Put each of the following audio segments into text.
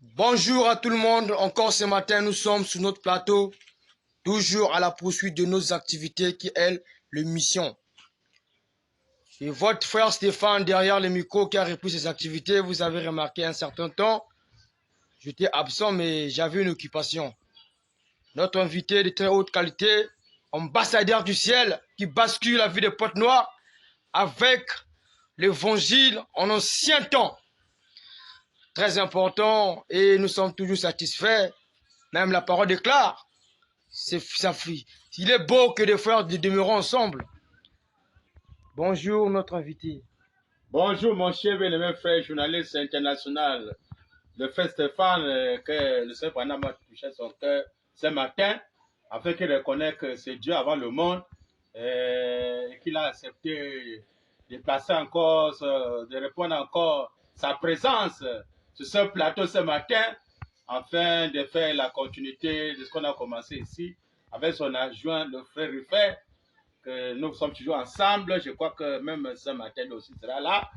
Bonjour à tout le monde, encore ce matin nous sommes sur notre plateau, toujours à la poursuite de nos activités qui est le mission. Et votre frère Stéphane derrière le micro qui a repris ses activités, vous avez remarqué un certain temps, j'étais absent mais j'avais une occupation. Notre invité de très haute qualité, ambassadeur du ciel qui bascule la vie des potes noirs avec l'évangile en ancien temps. Très important et nous sommes toujours satisfaits, même la parole déclare. Il est beau que des frères demeurent ensemble. Bonjour notre invité. Bonjour mon cher bien-aimé frère journaliste international, le frère Stéphane, que le Seigneur Panama a touché son cœur ce matin, afin qu'il reconnaisse que c'est Dieu avant le monde et qu'il a accepté de passer encore, de répondre encore sa présence sur ce plateau ce matin, afin de faire la continuité de ce qu'on a commencé ici avec son adjoint, le frère Ruffet, que nous sommes toujours ensemble. Je crois que même ce matin aussi sera là.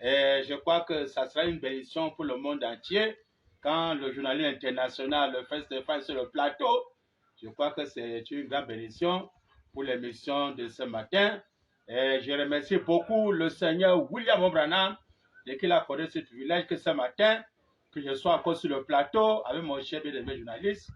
Et je crois que ça sera une bénédiction pour le monde entier. Quand le journaliste international, le frère Stéphane, sur le plateau, je crois que c'est une grande bénédiction pour l'émission de ce matin. Et je remercie beaucoup le Seigneur William Branham de qu'il a accordé ce privilège que ce matin, que je sois encore sur le plateau avec mon cher bien-aimé journaliste,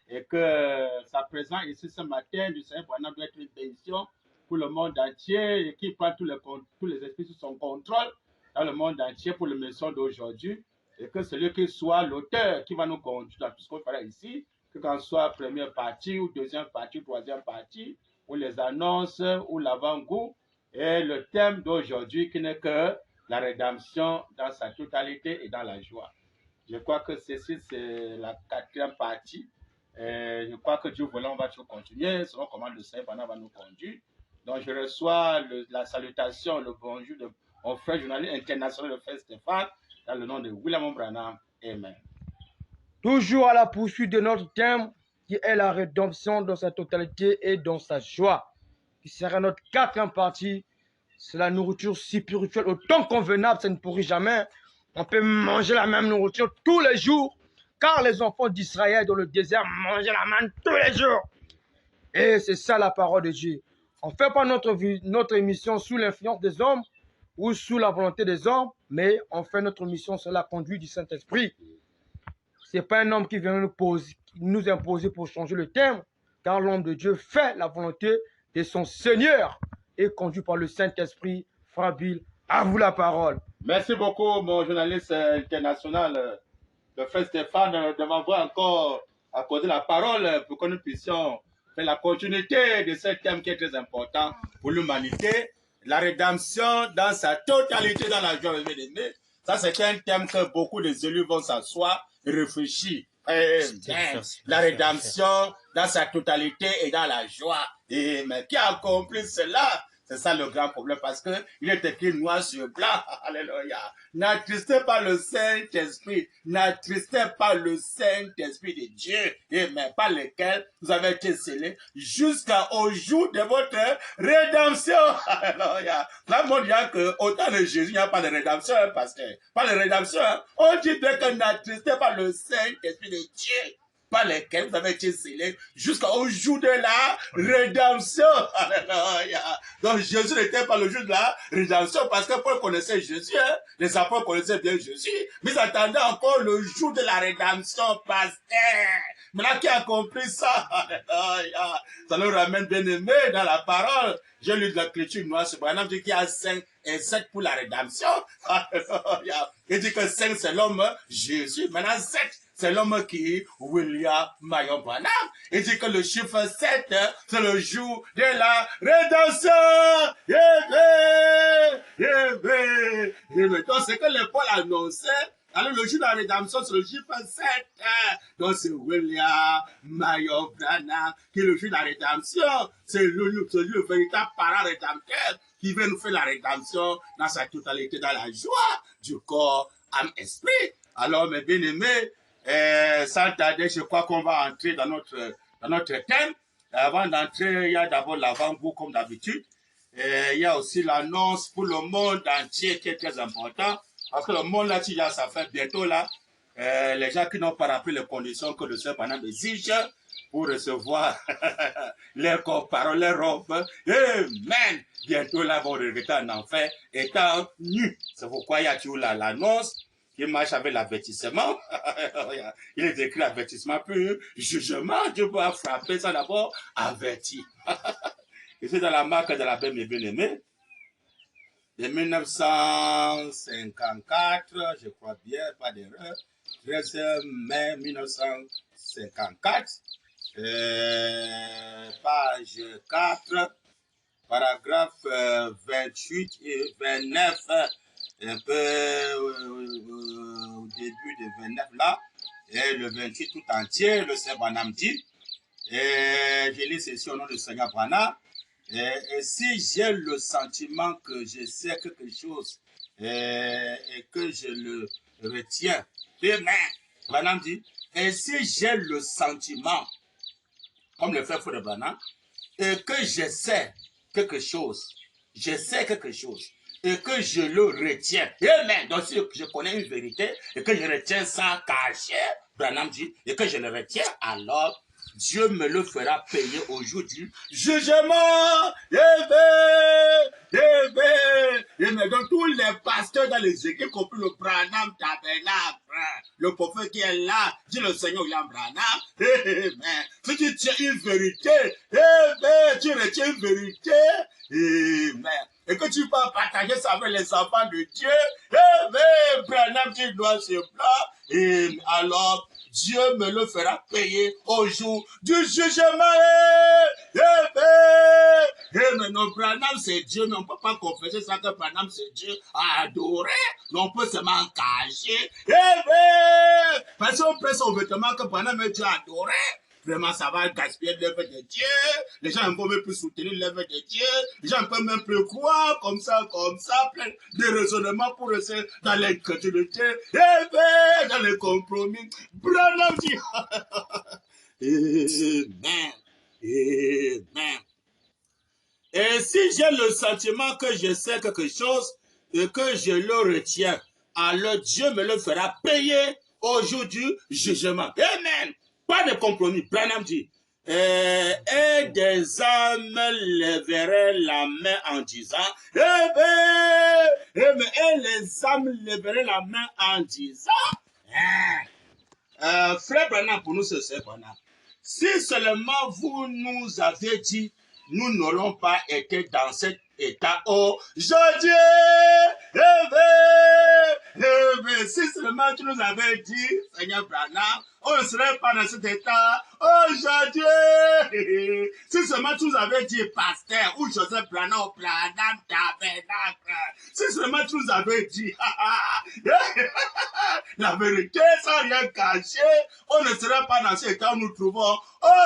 et que sa présence ici ce matin du Seigneur Branham doit être une bénédiction pour le monde entier et qu'il prend tous les esprits sous son contrôle dans le monde entier pour l'émission d'aujourd'hui, et que celui qui soit l'auteur qui va nous conduire dans tout ce qu'on fera ici, que ce soit première partie ou deuxième partie ou troisième partie, ou les annonces ou l'avant-goût, et le thème d'aujourd'hui qui n'est que la rédemption dans sa totalité et dans la joie. Je crois que ceci, c'est la quatrième partie. Et je crois que Dieu voulant, on va toujours continuer, selon comment le Seigneur va nous conduire. Donc, je reçois la salutation, le bonjour de mon frère journaliste international, le frère Stéphane, dans le nom de William Branham. Amen. Toujours à la poursuite de notre thème, qui est la rédemption dans sa totalité et dans sa joie, qui sera notre quatrième partie. C'est la nourriture spirituelle autant convenable, ça ne pourrit jamais. On peut manger la même nourriture tous les jours, car les enfants d'Israël dans le désert mangeaient la manne tous les jours. Et c'est ça la parole de Dieu. On ne fait pas notre émission sous l'influence des hommes ou sous la volonté des hommes, mais on fait notre mission sur la conduite du Saint-Esprit. Ce n'est pas un homme qui vient nous imposer pour changer le thème, car l'homme de Dieu fait la volonté de son Seigneur et conduit par le Saint-Esprit. Frère Bill, à vous la parole. Merci beaucoup, mon journaliste international, le frère Stéphane, de m'avoir encore accordé la parole pour que nous puissions faire la continuité de ce thème qui est très important pour l'humanité, la rédemption dans sa totalité dans la joie. Ça, c'est un thème que beaucoup des élus vont s'asseoir et réfléchir. La rédemption dans sa totalité et dans la joie. Et mais qui a compris cela? C'est ça le grand problème, parce que il est écrit noir sur blanc. Alléluia. N'attristez pas le Saint-Esprit. N'attristez pas le Saint-Esprit de Dieu. Mais par lequel vous avez été scellés jusqu'au jour de votre rédemption. Alléluia. Là, on dit qu'au temps de Jésus, il n'y a pas de rédemption, hein, pasteur. Pas de rédemption. Hein. On dit que n'attristez pas le Saint-Esprit de Dieu, par lesquels vous avez été scellés jusqu'au jour de la rédemption. Alléluia. Donc Jésus n'était pas le jour de la rédemption, parce que Paul connaissait Jésus, hein? Les apôtres connaissaient bien Jésus, mais ils attendaient encore le jour de la rédemption, pasteur. Maintenant, qui a compris ça? Alléluia. Ça nous ramène bien aimé dans la parole. J'ai lu de l'écriture noire sur Branham, dit qu'il y a 5 et 7 pour la rédemption. Alléluia. Il dit que 5 c'est l'homme Jésus, maintenant 7 c'est l'homme qui, William Marion Branham. Il dit que le chiffre 7, c'est le jour de la rédemption. Donc, c'est que le Paul annonçait. Alors, le jour de la rédemption, c'est le chiffre 7. Donc, c'est William Marion Branham qui est le jour de la rédemption. C'est le véritable parent rédempteur qui veut nous faire la rédemption dans sa totalité, dans la joie du corps, âme, esprit. Alors, mes bien-aimés, sans tarder, je crois qu'on va entrer dans notre thème. Avant d'entrer, il y a d'abord l'avant-goût comme d'habitude. Il y a aussi l'annonce pour le monde entier qui est très important. Parce que le monde là, ça fait bientôt là, les gens qui n'ont pas rempli les conditions que le Seigneur Branham exige pour recevoir leurs paroles, leurs robes. Amen. Bientôt là, vont regretter en enfer, étant nus. C'est pourquoi il y a toujours l'annonce qui marche avec l'avertissement. Il est écrit avertissement, puis jugement. Dieu va frapper ça d'abord, averti. Et c'est dans la marque de la bien-aimée. De 1954, je crois bien, pas d'erreur, 13 mai 1954, page 4, paragraphe 28 et 29, un peu au début de 29 là, et le 28 tout entier, le Seigneur Branham dit, et je lis ceci au nom du Seigneur Branham. Et si j'ai le sentiment que je sais quelque chose et que je le retiens, demain, Branham dit, et si j'ai le sentiment, comme le fait Frère Branham, et que je sais quelque chose, et que je le retiens, amen. Donc si je connais une vérité et que je retiens sans cacher, Branham dit, et que je le retiens, alors Dieu me le fera payer au jour du jugement. Mais donc tous les pasteurs dans les églises, compris le Branham Tabernacle, le prophète qui est là, dit le Seigneur William Branham, si tu tiens une vérité, tu retiens une vérité, et que tu vas partager ça avec les enfants de Dieu, Branham, tu dois se plaindre, et alors Dieu me le fera payer au jour du jugement. Mais non, Branham c'est Dieu, mais on ne peut pas confesser ça que Branham c'est Dieu à adorer, mais on peut seulement cacher. Parce qu'on prête son vêtement que Branham est Dieu à adorer. Vraiment, ça va gaspiller l'œuvre de Dieu. Les gens ne peuvent même plus soutenir l'œuvre de Dieu. Les gens ne peuvent même plus croire comme ça, plein de raisonnements pour rester dans l'incrédulité, dans les compromis. Branham dit, Amen. Amen. Et si j'ai le sentiment que je sais quelque chose et que je le retiens, alors Dieu me le fera payer au jour du jugement. Amen. Pas de compromis. Branham dit, et des âmes lèveraient la main en disant, et les âmes lèveraient la main en disant, frère Branham, pour nous, c'est frère Branham. Si seulement vous nous avez dit, nous n'aurions pas été dans cet état aujourd'hui. Si seulement tu nous avais dit, Seigneur Branham, on ne serait pas dans cet état aujourd'hui. Si seulement tu nous avais dit, pasteur, ou Joseph Branham, ou Branham Tabernacle. Si seulement tu nous avais dit, la vérité sans rien cacher, on ne serait pas dans cet état où nous nous trouvons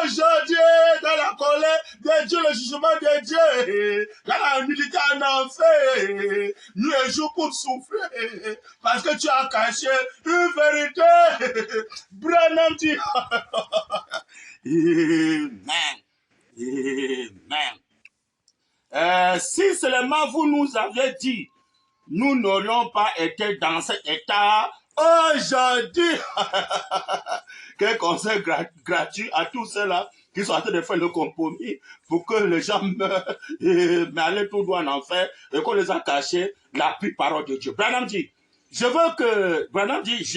aujourd'hui, dans la colère de Dieu, le jugement de Dieu, dans la humilité en enfer, nous un jour pour souffrir, parce que tu as caché une vérité. Branham dit, Amen. Amen. Si seulement vous nous aviez dit, nous n'aurions pas été dans cet état aujourd'hui. Quel conseil gratuit à tous ceux-là qui sont en train de faire le compromis pour que les gens meurent, mais aller tout droit en enfer et qu'on les a cachés la pure parole de Dieu. Branham dit, je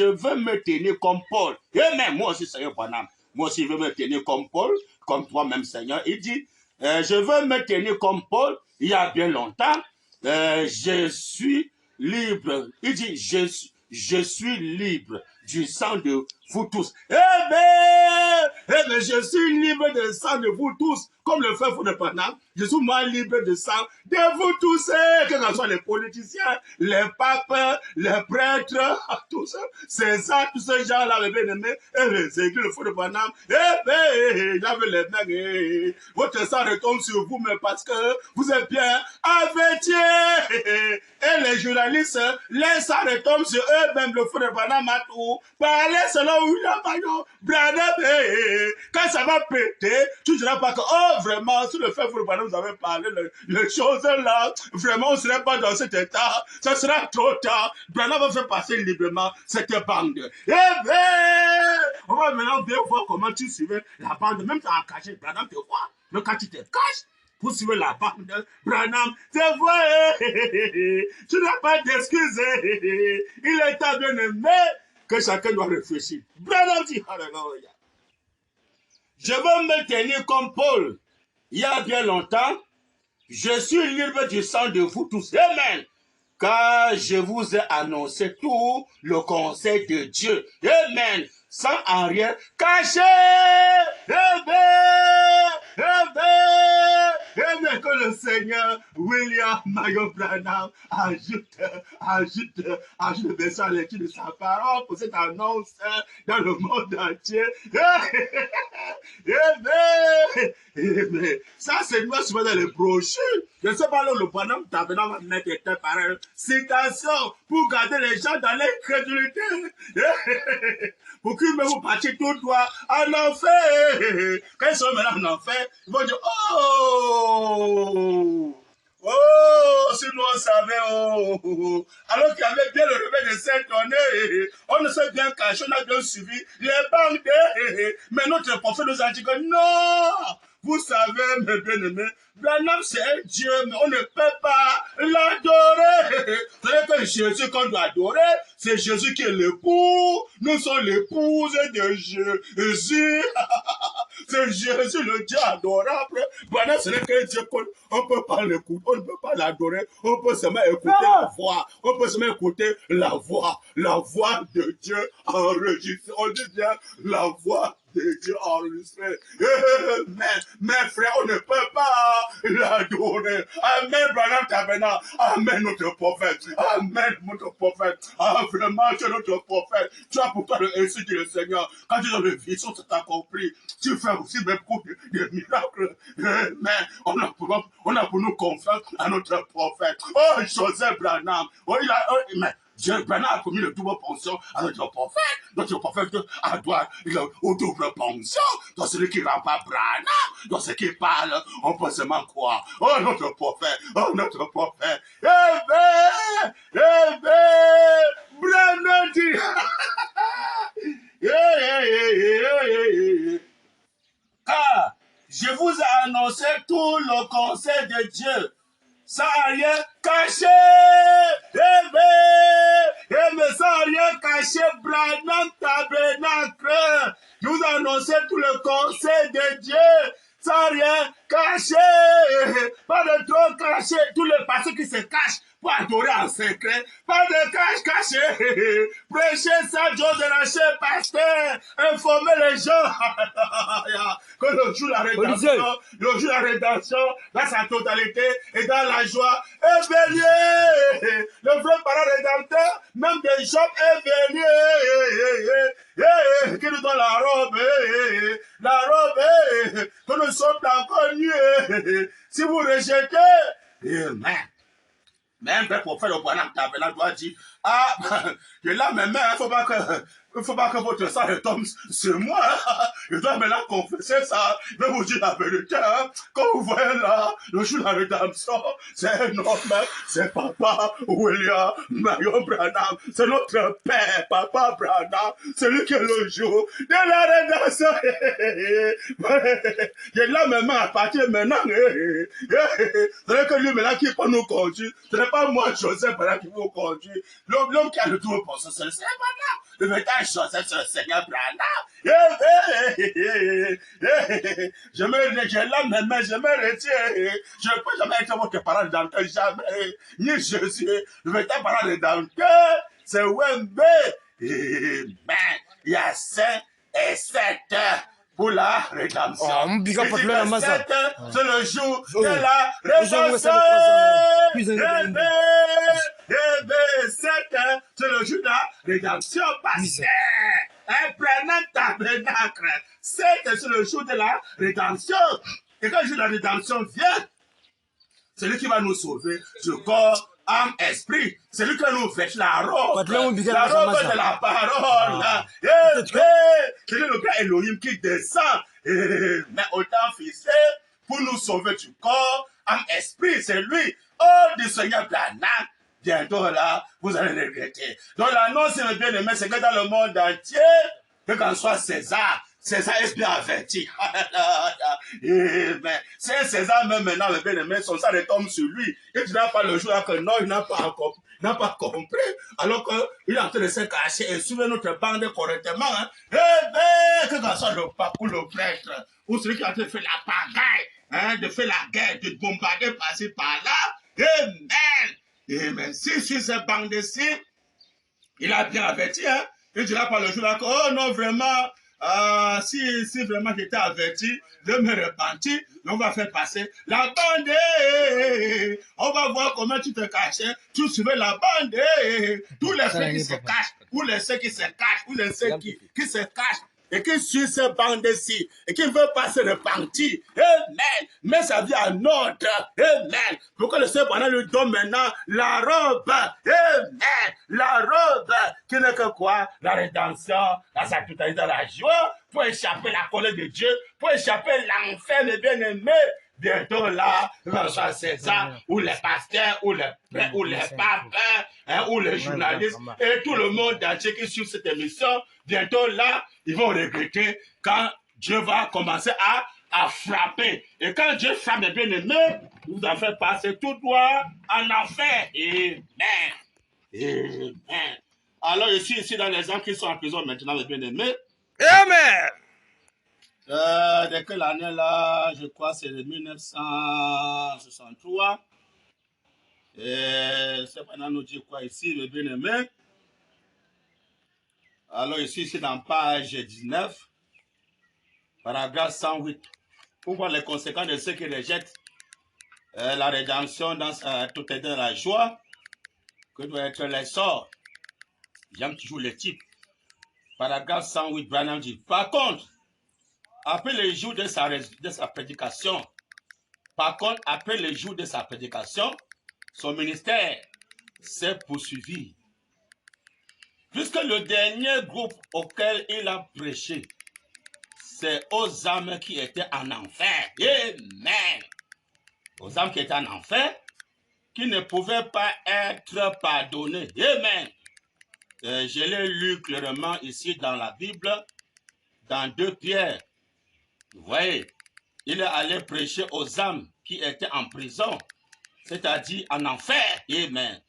veux me tenir comme Paul. Et même moi aussi, Seigneur Branham, moi aussi, je veux me tenir comme Paul, comme toi-même, Seigneur. Il dit, je veux me tenir comme Paul, il y a bien longtemps, je suis libre. Il dit, je suis libre du sang de vous tous. Je suis libre du sang de vous tous, comme le fait de Branham. Je suis moi libre de sang de vous tous, que ce soit les politiciens, les papes, les prêtres, tous César, tous ces gens-là, les bien-aimés, et les églises, le feu de Branham, j'avais les mains, votre sang retombe sur vous, mais parce que vous êtes bien avertis, et les journalistes, les sang retombe sur eux, même le feu de Branham a tout parlé selon William Mayon, Branham, quand ça va péter, tu ne diras pas que, oh, vraiment, sur le fait que vous avez parlé, les choses là, vraiment, on ne serait pas dans cet état, ça sera trop tard. Branham va faire passer librement cette bande. Eh bien, on va maintenant bien voir comment tu suivais la bande, même quand tu as caché, Branham te voit, même quand tu te caches. Pour suivre la bande, Branham, c'est vrai, tu n'as pas d'excuses. Il est ta bien-aimé que chacun doit réfléchir. Branham dit, alléluia. Je veux me tenir comme Paul. Il y a bien longtemps, je suis libre du sang de vous tous. Amen. Car je vous ai annoncé tout le conseil de Dieu. Amen. Sans en rien cacher. Amen. Amen. Amen. Que le Seigneur William Mayon Branham ajoute le verset à l'étude de sa parole pour cette annonce dans le monde entier. Amen. Amen. Ça, c'est moi souvent dans les brochures. Je ne sais pas là le Branham Tabernacle va mettre des paroles. Citation pour garder les gens dans l'incrédulité. Pour qu'ils me vous partiez tout droit en enfer. Quand ils sont maintenant en enfer, ils vont dire, oh, oh, si nous on savait, oh, alors qu'il y avait bien le réveil de Saint-Honoré, on ne s'est bien caché, on a bien suivi les bandes, mais notre prophète nous a dit que non, vous savez, mes bien-aimés, Branham c'est un Dieu, mais on ne peut pas l'adorer. C'est que Jésus qu'on doit adorer, c'est Jésus qui est l'époux, nous sommes l'épouse de Jésus. C'est Jésus le Dieu adorable. Branham ce n'est qu'un Dieu qu'on ne peut pas l'écouter, on ne peut pas l'adorer, on peut seulement écouter la voix, on peut seulement écouter la voix de Dieu enregistrée. On dit bien la voix de Dieu enregistré. Mes frères, on ne peut pas l'adorer. Amen, Branham Tabernacle. Amen, notre prophète. Amen, notre prophète. Ah, vraiment, tu es notre prophète. Tu as pourtant ainsi dit le Seigneur. Quand tu as le vision, c'est accompli. Tu fais aussi beaucoup de miracles. Mais on a pour nous confiance à notre prophète. Oh, Joseph Branham. Oh, mais Dieu Branham a commis le double pension à notre prophète. Notre prophète a droit au double pension. Dans celui qui ne rend pas Branham, dans ce qui parle, on peut seulement croire. Oh, notre prophète, oh, notre prophète. Branham dit. Car je vous ai annoncé tout le conseil de Dieu. Sans rien caché. Mais sans rien caché, Branham Tabernacle. Je vous ai annoncé tout le conseil de Dieu. Sans rien caché. Pas de trop caché. Tous les pasteurs qui se cachent pour adorer en secret. Pas de caché. Prêcher ça, Dieu de la chair, pasteur. Informer les gens. Que le jour de la rédemption, dans sa totalité et dans la joie, est venu. Le vrai parent rédempteur, même des gens est venu. Qui nous donne la robe, que nous sommes encore nus. Si vous rejetez, même le prophète au Branham Tabernacle doit dire, ah, je là, mes mains, il ne faut pas que votre sang retombe sur moi. Je dois maintenant confesser ça. Je vais vous dire la vérité. Quand vous voyez là, le jour de la rédemption, c'est un homme, c'est Papa William Mayon Branham. C'est notre père, Papa Branham. C'est lui qui est le jour de la rédemption. Je là, mes mains, à partir de maintenant, c'est que lui maintenant qui peut nous conduire. Ce n'est pas moi, Joseph, qui vous conduit. L'homme qui a le tout pour ça, c'est le Seigneur Branham. Le véritable Joseph, c'est le Seigneur Branham. Je me retire. Je ne peux jamais être votre parent rédempteur, jamais. Ni Jésus. Le véritable parent rédempteur, c'est Wembe. Il y a 5 et 7 pour la rédemption. C'est le jour de la rédemption. C'est le jour de la rédemption passée. Branham Tabernacle. C'est le jour de la rédemption. Et quand le jour de la rédemption vient, c'est lui qui va nous sauver du corps, âme, esprit. C'est lui qui va nous vêtir la robe de la parole. Elohim qui descend, mais autant fixé pour nous sauver du corps, en esprit, c'est lui. Oh, du Seigneur Branham. Bientôt là, vous allez regretter. Donc l'annonce, mes bien-aimés, c'est que dans le monde entier, que quand soit César est bien averti. C'est César même maintenant, mes bien-aimés, son sang retombe sur lui. Et tu n'as pas le jour là que non, il n'a pas compris, alors qu'il est en train de se cacher et suivre notre bande correctement. Hein. Que quand soit le pape ou le prêtre, ou celui qui a en train de faire la pagaille, hein, de faire la guerre, de bombarder par-ci par-là, Amen. Si cette bande-ci, il a bien averti, hein. Il dira pas le jour là que, oh non, vraiment, si vraiment j'étais averti de me repentir, on va faire passer la bande. On va voir comment tu te cachais. Tu suivais la bande. Tous les ceux qui se cachent, ou les ceux qui se cachent, ou les ceux qui se cachent, et qui suit cette bande-ci, et qui veut pas se repentir. Amen. Mais ça vient à notre. Amen. Pourquoi le Seigneur lui donne maintenant la robe. Amen. La robe qui n'est que quoi? La rédemption, la totalité, la joie, pour échapper la colère de Dieu, pour échapper l'enfer, les bien-aimés. Bientôt là, soit César, ou les pasteurs, ou les papes, hein, ou les journalistes, et tout le monde entier qui suit cette émission, bientôt là, ils vont regretter quand Dieu va commencer à frapper. Et quand Dieu frappe les bien-aimés, vous en faites passer tout droit en enfer. Amen. Amen. Alors ici dans les gens qui sont en prison maintenant, les bien-aimés. Amen. De quelle année là? Je crois c'est de 1963. C'est pendant nous dit quoi ici, les bien-aimés? Alors ici, c'est dans page 19, paragraphe 108. Pour voir les conséquences de ceux qui rejettent la rédemption dans sa totalité de la joie, que doit être l'essor. J'aime toujours le type. Paragraphe 108, Branham dit, par contre, après le jour de sa prédication, son ministère s'est poursuivi. Puisque le dernier groupe auquel il a prêché, c'est aux âmes qui étaient en enfer. Amen. Aux âmes qui étaient en enfer, qui ne pouvaient pas être pardonnées. Amen. Je l'ai lu clairement ici dans la Bible, dans 2 Pierre. Vous voyez, il est allé prêcher aux âmes qui étaient en prison, c'est-à-dire en enfer. Amen.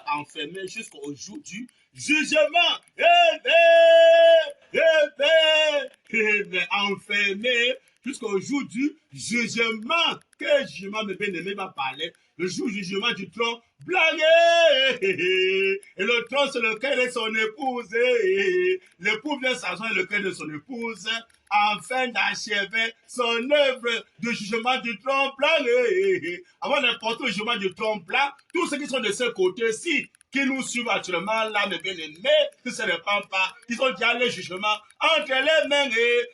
Enfermé jusqu'au jour du jugement. Enfermé jusqu'au jour du jugement. Quel jugement, mes bien-aimés, va parler? Le jour du jugement du trône blanc. Et le trône sur lequel est son épouse. L'époux vient s'asseoir le cœur de son épouse, afin d'achever son œuvre de jugement du trône blanc. Avant de porter le jugement du trône blanc, tous ceux qui sont de ce côté-ci, qui nous suivent actuellement là, mes bien-aimés, qui ne se répandent pas, ils ont déjà le jugement entre les mains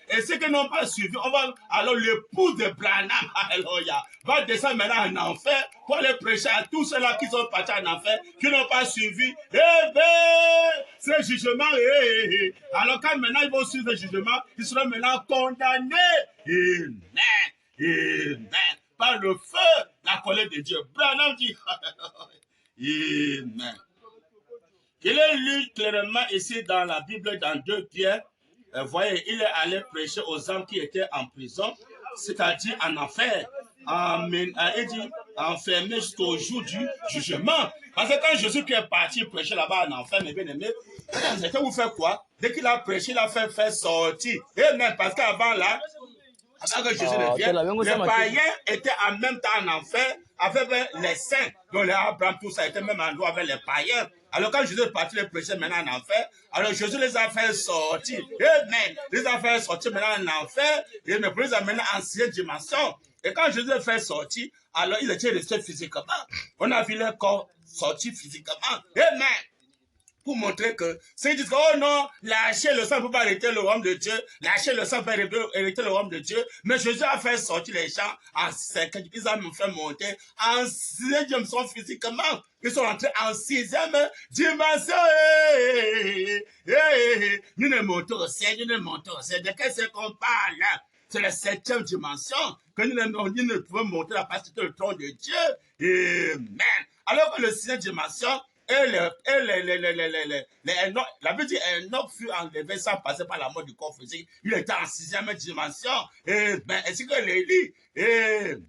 et ceux qui n'ont pas suivi, on va, alors l'époux de Branham, alléluia, va descendre maintenant en enfer pour aller prêcher à tous ceux-là qui sont partis en enfer, qui n'ont pas suivi, ce jugement, alors quand maintenant ils vont suivre le jugement, ils seront maintenant condamnés, amen, par le feu, la colère de Dieu. Branham dit, amen. Il est lu clairement ici dans la Bible, dans 2 Pierre. Voyez, il est allé prêcher aux âmes qui étaient en prison, c'est-à-dire en enfer. Il dit enfermé jusqu'au jour du jugement. Parce que quand Jésus qui est parti prêcher là-bas en enfer, mes bien-aimés, c'était vous faire quoi? Dès qu'il a prêché, il a fait faire sortir. Et même parce qu'avant là, avant que Jésus ne vienne, les païens étaient en même temps en enfer avec les saints. Donc les Abraham, tout ça était même en loi avec les païens. Alors quand Jésus est parti les prêcher maintenant en enfer, alors Jésus les a fait sortir. Amen. Les a fait sortir maintenant en enfer, et pour les amener en 6e dimension. Et quand Jésus les fait sortir, alors ils étaient restés physiquement. On a vu leur corps sortir physiquement. Amen. pour montrer que, s'ils disent que, oh non, la chair et le sang ne peut pas hériter le royaume de Dieu, la chair et le sang peuvent hériter le royaume de Dieu, mais Jésus a fait sortir les gens en 5, ils ont fait monter en 6e dimension physiquement. Ils sont entrés en 6e dimension. Nous ne montons au ciel, nous ne montons au ciel. De quel ciel qu'on parle? C'est la 7e dimension que nous ne pouvons monter la face du trône de Dieu. Amen. Alors que la 6e dimension, la Bible dit Enoch fut enlevé sans passer par la mort du corps physique. Il était en 6e dimension. Amen. Ainsi que l'Élie. Amen.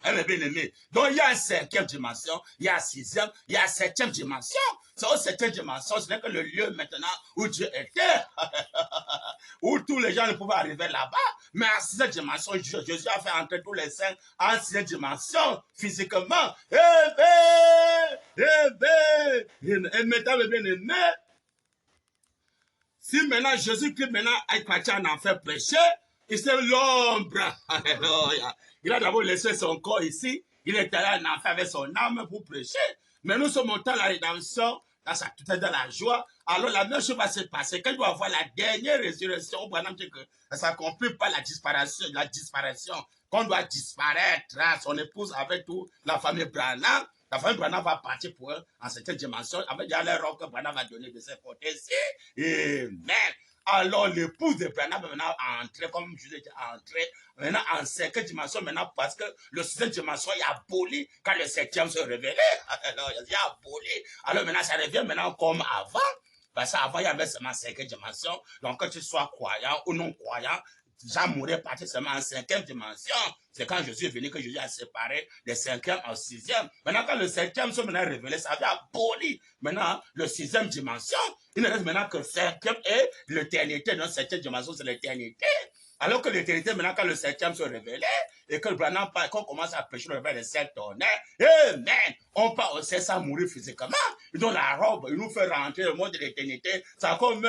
Mes bien-aimés. Donc, il y a une 5e dimension, il y a 6e, il y a 7e dimension. C'est au 7e dimension, ce n'est que le lieu maintenant où Dieu était, où tous les gens ne pouvaient arriver là-bas. Mais en 6e dimension, Jésus a fait entrer tous les saints en 6e dimension, physiquement. Et maintenant, mes bien-aimés, si maintenant Jésus-Christ maintenant est parti en enfer prêcher, il c'est l'ombre. Alléluia. Il a d'abord laissé son corps ici. Il est allé en enfer avec son âme pour prêcher. Mais nous sommes montés à la rédemption, dans la joie. Alors la même chose va se passer. Quand il va avoir la dernière résurrection, on va dire que ça s'accomplit pas la disparition. Qu'on doit disparaître, son épouse avec tout, la famille Branham. La famille Branham va partir pour eux en cette dimension. Avec les rocs que Branham va donner de ses côtés-ci. Amen. Alors, l'épouse de Branham maintenant entré, comme je l'ai dit, entré maintenant en 5e dimension, maintenant parce que le 6e dimension est aboli quand le 7e se révélait. Alors, il est aboli. Alors maintenant, ça revient maintenant comme avant. Parce qu'avant, il y avait seulement 5e dimension. Donc, que tu sois croyant ou non croyant, Jean mourait parti seulement en 5e dimension. C'est quand Jésus est venu que Jésus a séparé les 5e en 6e. Maintenant, quand le 7e se maintenant révélé, ça avait aboli maintenant le 6e dimension. Il ne reste maintenant que le 5e et l'éternité. Donc, 7e dimension, c'est l'éternité. Alors que l'éternité, maintenant, quand le 7e se révélait, et que le Branham parle, qu'on commence à prêcher le réveil des 7 tonnerres, amen, on part au ciel sans mourir physiquement. Ils donnent la robe, ils nous font rentrer le monde de l'éternité, ça comme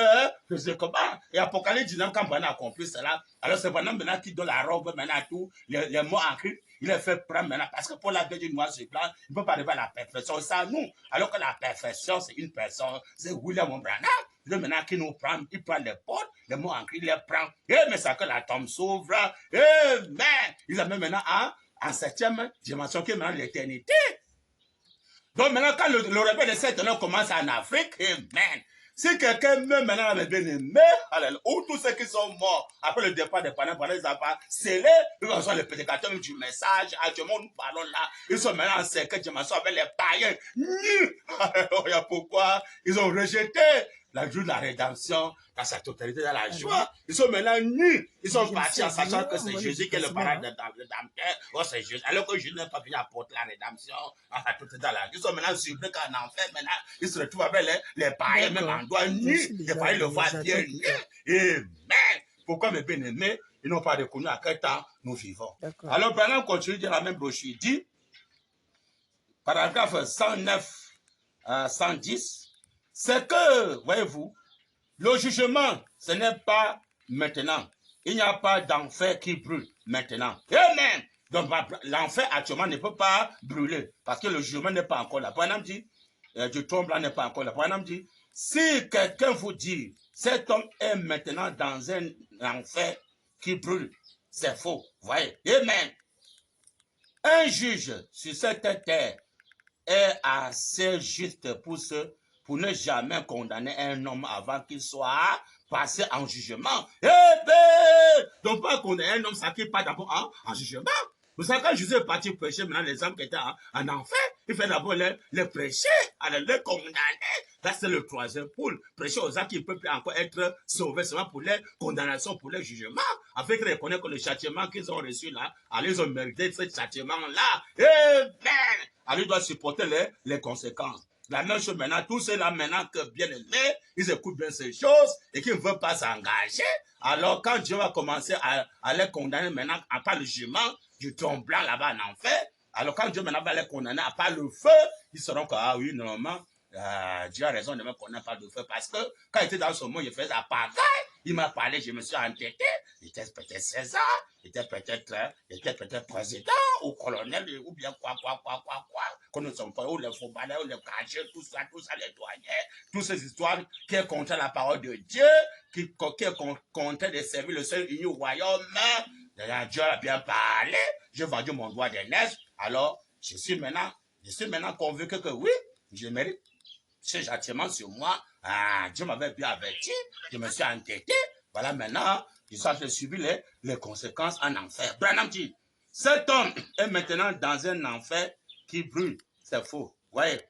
physiquement. Et Apocalypse 19, quand Branham a accompli cela, alors c'est Branham maintenant qui donne la robe maintenant à tous les mots en Christ. Il les fait prendre maintenant, parce que pour la vie du noir sur blanc, il ne peut pas arriver à la perfection sans nous. Alors que la perfection, c'est une personne, c'est William Branham. Le maintenant qui nous prend, il prend les portes, les mots en Christ, il les prend. Et mais ça que la tombe s'ouvre. Amen. Il a même maintenant en 7e dimension qui est maintenant l'éternité. Donc maintenant, quand le réveil de 7 ans commence en Afrique, amen. Si quelqu'un meurt maintenant avec bien-aimé, ou tous ceux qui sont morts après le départ des parents, ils n'ont pas scellé, ils sont les prédicateurs du message, actuellement nous parlons là, ils sont maintenant en 5e dimension avec les païens. Alléluia, pourquoi ils ont rejeté la joie de la rédemption dans sa totalité, dans la joie. Ils sont maintenant nus. Ils sont partis en sachant que c'est Jésus qui est le parent rédempteur. Oh, c'est Jésus. Alors que Jésus n'est pas venu apporter la rédemption dans sa totalité, dans la joie. Ils sont maintenant surpris qu'en enfer, maintenant, ils se retrouvent avec les païens, même en doigt nus. Les païens le voient bien nus. Amen. Pourquoi mes bien-aimés, ils n'ont pas reconnu à quel temps nous vivons. Alors, Branham continue de la même brochure. Il dit, paragraphe 109 à 110, c'est que, voyez-vous, le jugement, ce n'est pas maintenant. Il n'y a pas d'enfer qui brûle maintenant. Amen. Donc, l'enfer actuellement ne peut pas brûler parce que le jugement n'est pas encore là. Branham dit, du trône blanc n'est pas encore là. Branham dit, si quelqu'un vous dit, cet homme est maintenant dans un enfer qui brûle, c'est faux. Voyez. Amen. Un juge sur cette terre est assez juste pour ne jamais condamner un homme avant qu'il soit passé en jugement. Eh bien, donc pas condamner un homme, ça qui pas d'abord en jugement. Vous savez, quand Jésus est parti prêcher, maintenant les hommes qui étaient en enfer, il fait d'abord les prêcher, alors les condamner. Là, c'est le 3e pôle. Prêcher aux gens qui ne peuvent plus encore être sauvés seulement pour les condamnations, pour les jugements, afin qu'ils reconnaissent que le châtiment qu'ils ont reçu là, alors ils ont mérité ce châtiment-là. Eh bien, alors ils doivent supporter les conséquences. La même chose maintenant, tous ceux-là maintenant que bien aimés, ils écoutent bien ces choses et qui ne veulent pas s'engager. Alors quand Dieu va commencer à les condamner maintenant à part le jugement du trône blanc là-bas en enfer, alors quand Dieu maintenant va les condamner à part le feu, ils sauront que, ah oui, normalement, Dieu a raison de me condamner par le feu parce que quand il était dans ce monde, il faisait la pagaille. Il m'a parlé, je me suis entêté. J'étais peut-être César, j'étais peut-être président, ou colonel, ou bien quoi. Qu'on ne sommes pas, ou les faux balais, ou les cachets, tout ça, les douaniers, toutes ces histoires qui contre la parole de Dieu, qui contre de servir le seul union au royaume. Dieu a bien parlé, j'ai vendu mon droit d'aînesse, alors je suis maintenant convaincu que oui, je mérite ce châtiment sur moi. Dieu m'avait bien averti, je me suis entêté. Voilà, maintenant, je suis suivi les conséquences en enfer. Branham dit, cet homme est maintenant dans un enfer qui brûle. C'est faux. Voyez,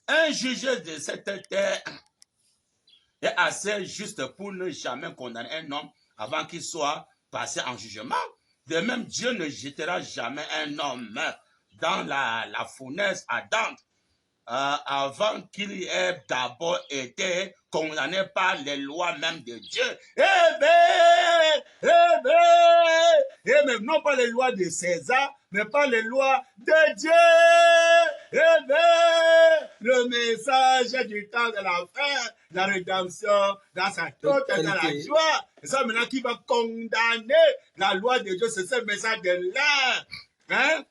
un juge de cette terre est assez juste pour ne jamais condamner un homme avant qu'il soit passé en jugement. De même, Dieu ne jettera jamais un homme dans la fournaise ardente avant qu'il ait d'abord été condamné par les lois même de Dieu. Mais non pas les lois de César, mais pas les lois de Dieu. Le message du temps de la fin, la rédemption dans sa totalité, dans la joie. Et ça maintenant qui va condamner la loi de Dieu, c'est ce message-là. Hein?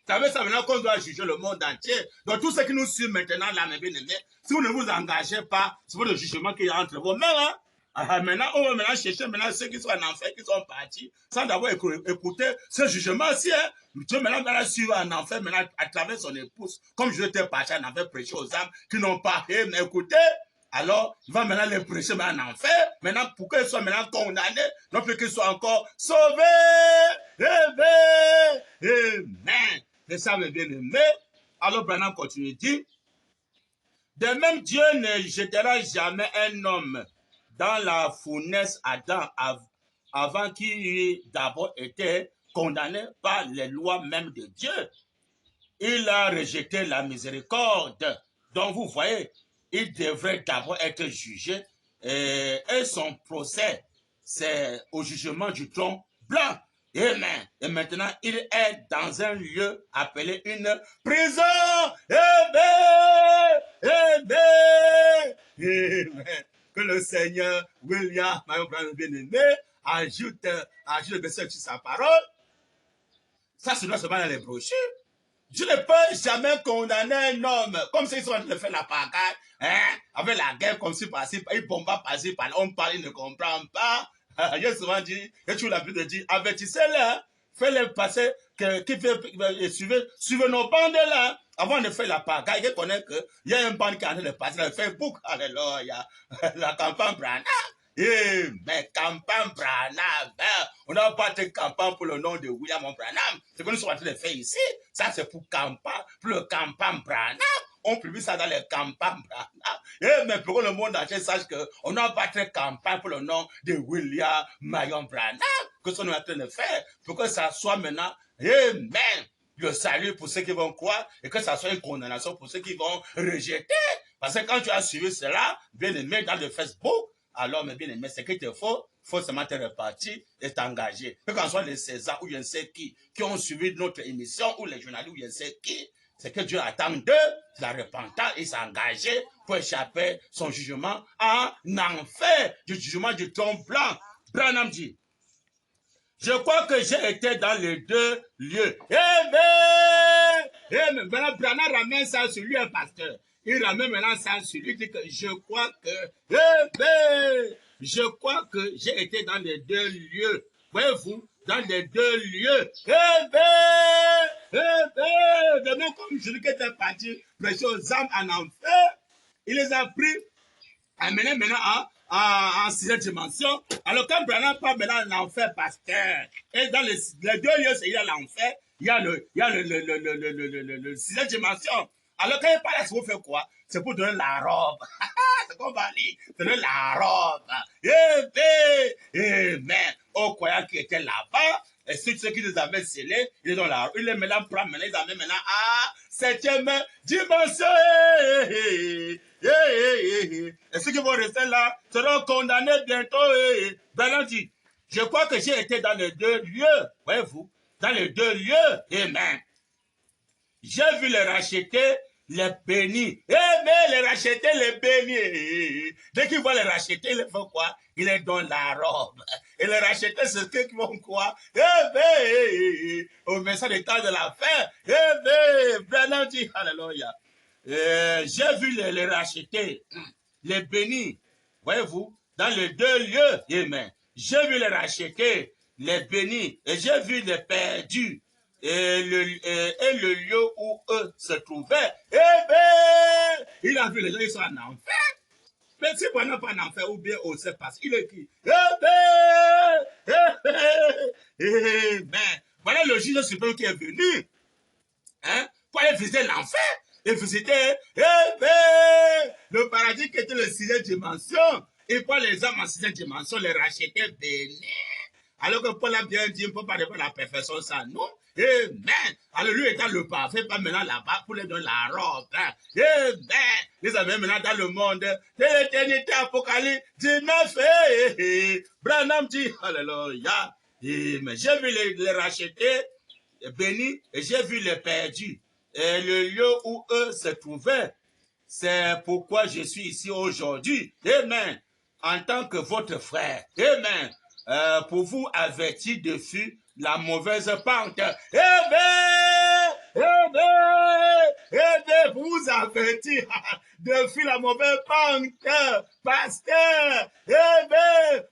Vous savez, ça maintenant qu'on doit juger le monde entier. Donc tout ce qui nous suit maintenant, là, mes bien-aimés, si vous ne vous engagez pas, c'est pour le jugement qui est entre vos mains. Hein? Maintenant, on va maintenant chercher maintenant ceux qui sont en enfer, qui sont partis, sans d'abord écouter ce jugement-ci. Hein? Dieu maintenant va la suivre en enfer maintenant à travers son épouse. Comme je étais parti en enfer prêcher aux âmes qui n'ont pas écouté. Alors, il va maintenant les prêcher en enfer. Maintenant, pour qu'ils soient maintenant condamnés, non plus qu'ils soient encore sauvés. Amen. Et ça me bien aimé. Alors, Branham continue, dit, de même, Dieu ne jettera jamais un homme dans la fournaise Adam avant qu'il ait d'abord été condamné par les lois même de Dieu. Il a rejeté la miséricorde. Donc, vous voyez, il devrait d'abord être jugé et son procès, c'est au jugement du trône blanc. Amen. Et maintenant, il est dans un lieu appelé une prison. Amen. Amen. Amen. Que le Seigneur William, mon bien-aimé, ajoute le message sur sa parole. Ça, c'est seulement dans les brochures. Dieu ne peut jamais condamner un homme comme s'ils sont en train de faire la pagaille, hein, avec la guerre comme si par-ci, il bombarde par-ci, par-là, on parle, il ne comprend pas. J'ai souvent dit, j'ai toujours l'habitude de dire, avertissez-les, hein, faites-les passer, suivez nos bandes là. Avant de faire la pagaille, il connaît qu'il y a un bande qui est en train de passer dans le Facebook, alléluia, la campagne Branham. Mais campagne Branham, on n'a pas de campagne pour le nom de William Branham. Ce que nous sommes en train de faire ici, ça c'est pour le campagne Branham. On publie ça dans les campagnes Branham. Mais pour que le monde entier sache qu'on n'a pas de campagne pour le nom de William Marion Branham. Que ce qu'on est en train de faire, pour que ça soit maintenant, amen, le salut pour ceux qui vont croire et que ça soit une condamnation pour ceux qui vont rejeter. Parce que quand tu as suivi cela, bien aimé dans le Facebook, alors, mes bien-aimés, c'est qu'il te faut seulement te répartir et t'engager. Que ce soit les César ou je ne sais qui ont suivi notre émission, ou les journalistes ou je ne sais qui, c'est que Dieu attend d'eux la repentance et s'engager pour échapper son jugement en enfer, du jugement du trône blanc. Branham dit, je crois que j'ai été dans les deux lieux. Amen. Maintenant, Branham ramène ça sur lui, un pasteur. Il ramène maintenant ça sur lui, il dit que je crois que j'ai été dans les deux lieux. Voyez-vous, dans les deux lieux. De même comme celui qui était parti prêcher aux âmes en enfer, il les a pris, amenés maintenant en sixième dimension. Alors quand Branham parle maintenant de l'enfer, pasteur, et dans les deux lieux, il y a l'enfer, il y a le sixième dimension. Alors quand il parle, c'est pour faire quoi? C'est pour donner la robe. C'est qu'on va dire, donner la robe. Amen. Aux croyants qui étaient là-bas, et ceux qui les avaient scellés, ils les maintenant prennent, ils amènent maintenant à septième dimension. Et ceux qui vont rester là seront condamnés bientôt. Branham dit, je crois que j'ai été dans les deux lieux. Voyez-vous, dans les deux lieux. Amen. J'ai vu les racheter, les bénis. Eh, mais les racheter, les bénis. Dès qu'ils vont les racheter, ils font quoi? Ils les donnent la robe. Et les racheter, c'est ceux qui vont quoi? Eh bien, au message des temps de la fin. Eh bien, Branham dit, alléluia. J'ai vu les racheter, les bénis. Voyez-vous, dans les deux lieux, amen. J'ai vu les racheter, les bénis, et j'ai vu les perdus. Et le lieu où eux se trouvaient, eh bien, il a vu les gens, ils sont en enfer. Mais si on n'a pas en enfer, ou bien on sait pas, il est qui? Eh bien, voilà le juge suprême qui est venu, hein, pour aller visiter l'enfer. Et visiter, le paradis qui était la sixième dimension. Et pour les hommes en sixième dimension, les racheter bénis. Alors que Paul a bien dit, on ne peut pas répondre à la perfection sans nous. Amen. Alors lui étant le parfait, pas maintenant là-bas pour les donner la robe. Hein. Amen. Les amis maintenant dans le monde de l'éternité, Apocalypse 19. Branham dit, alléluia. Amen. J'ai vu les racheter, les bénis, et j'ai vu les perdus. Et le lieu où eux se trouvaient, c'est pourquoi je suis ici aujourd'hui. Amen. En tant que votre frère. Amen. Pour vous avertir de fuir la mauvaise pente. Pour vous avertir de fuir la mauvaise pente, pasteur.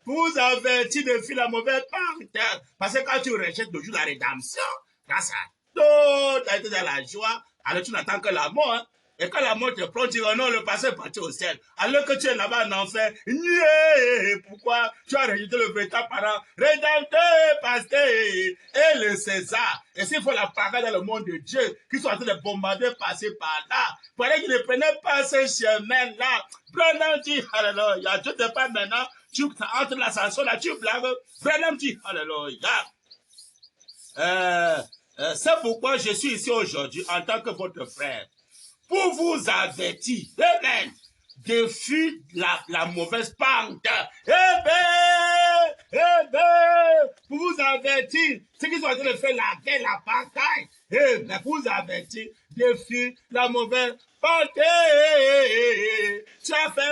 Pour vous avertir de fuir la mauvaise pente. Parce que quand tu rejettes le jour de la rédemption, grâce à toi, tu as été dans la joie, alors tu n'attends que la mort. Hein. Et quand la mort te prend, tu dis, oh non, le passé est parti au ciel. Alors que tu es là-bas en enfer, pourquoi tu as rejeté le véritable parent, rédempteur, pasteur, et le César. Et s'il faut la parole dans le monde de Dieu, qui sont en train de bombarder, passer par là, il fallait qu'ils ne prenaient pas ce chemin-là. Branham dit, alléluia, tu n'es pas maintenant, tu entre l'ascension là, tu blagues. Branham dit, alléluia. C'est pourquoi je suis ici aujourd'hui en tant que votre frère. Pour vous avertir, amen, de fuir la mauvaise pente. Pour vous avertir, ceux qui sont en train de faire la guerre, la bataille, mais pour vous avertir de fuir la mauvaise pente. Tu as fait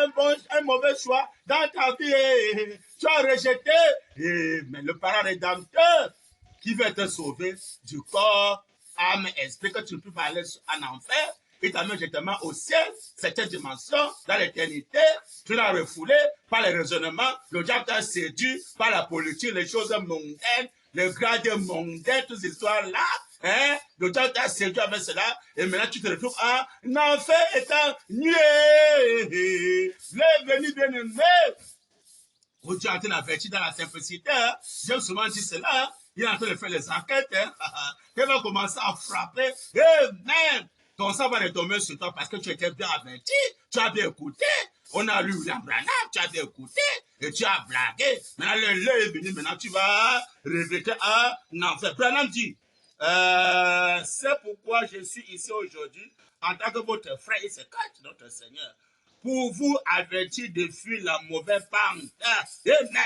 un mauvais choix dans ta vie. Tu as rejeté, mais le parent rédempteur qui veut te sauver du corps, âme, esprit, que tu ne peux pas aller en enfer. Il t'amène directement au ciel, cette dimension, dans l'éternité. Tu l'as refoulé par les raisonnements. Le diable t'a séduit par la politique, les choses mondaines, les grades mondains, toutes ces histoires-là. Hein? Le diable t'a séduit avec cela. Et maintenant, tu te retrouves en enfer étant nué. Bienvenue, bien-aimé. Où Dieu est en train d'avertir dans la simplicité. Hein? J'ai souvent dit cela. Hein? Il est en train de faire les enquêtes. Hein? Il va commencer à frapper. Amen. Ton sang va retomber sur toi parce que tu étais bien averti, tu as bien écouté. On a lu William Branham, tu as bien écouté et tu as blagué. Maintenant, l'heure est venue, maintenant tu vas regretter un enfer. Branham dit, c'est pourquoi je suis ici aujourd'hui en tant que votre frère et c'est notre Seigneur. Pour vous avertir de fuir la mauvaise pente. Amen.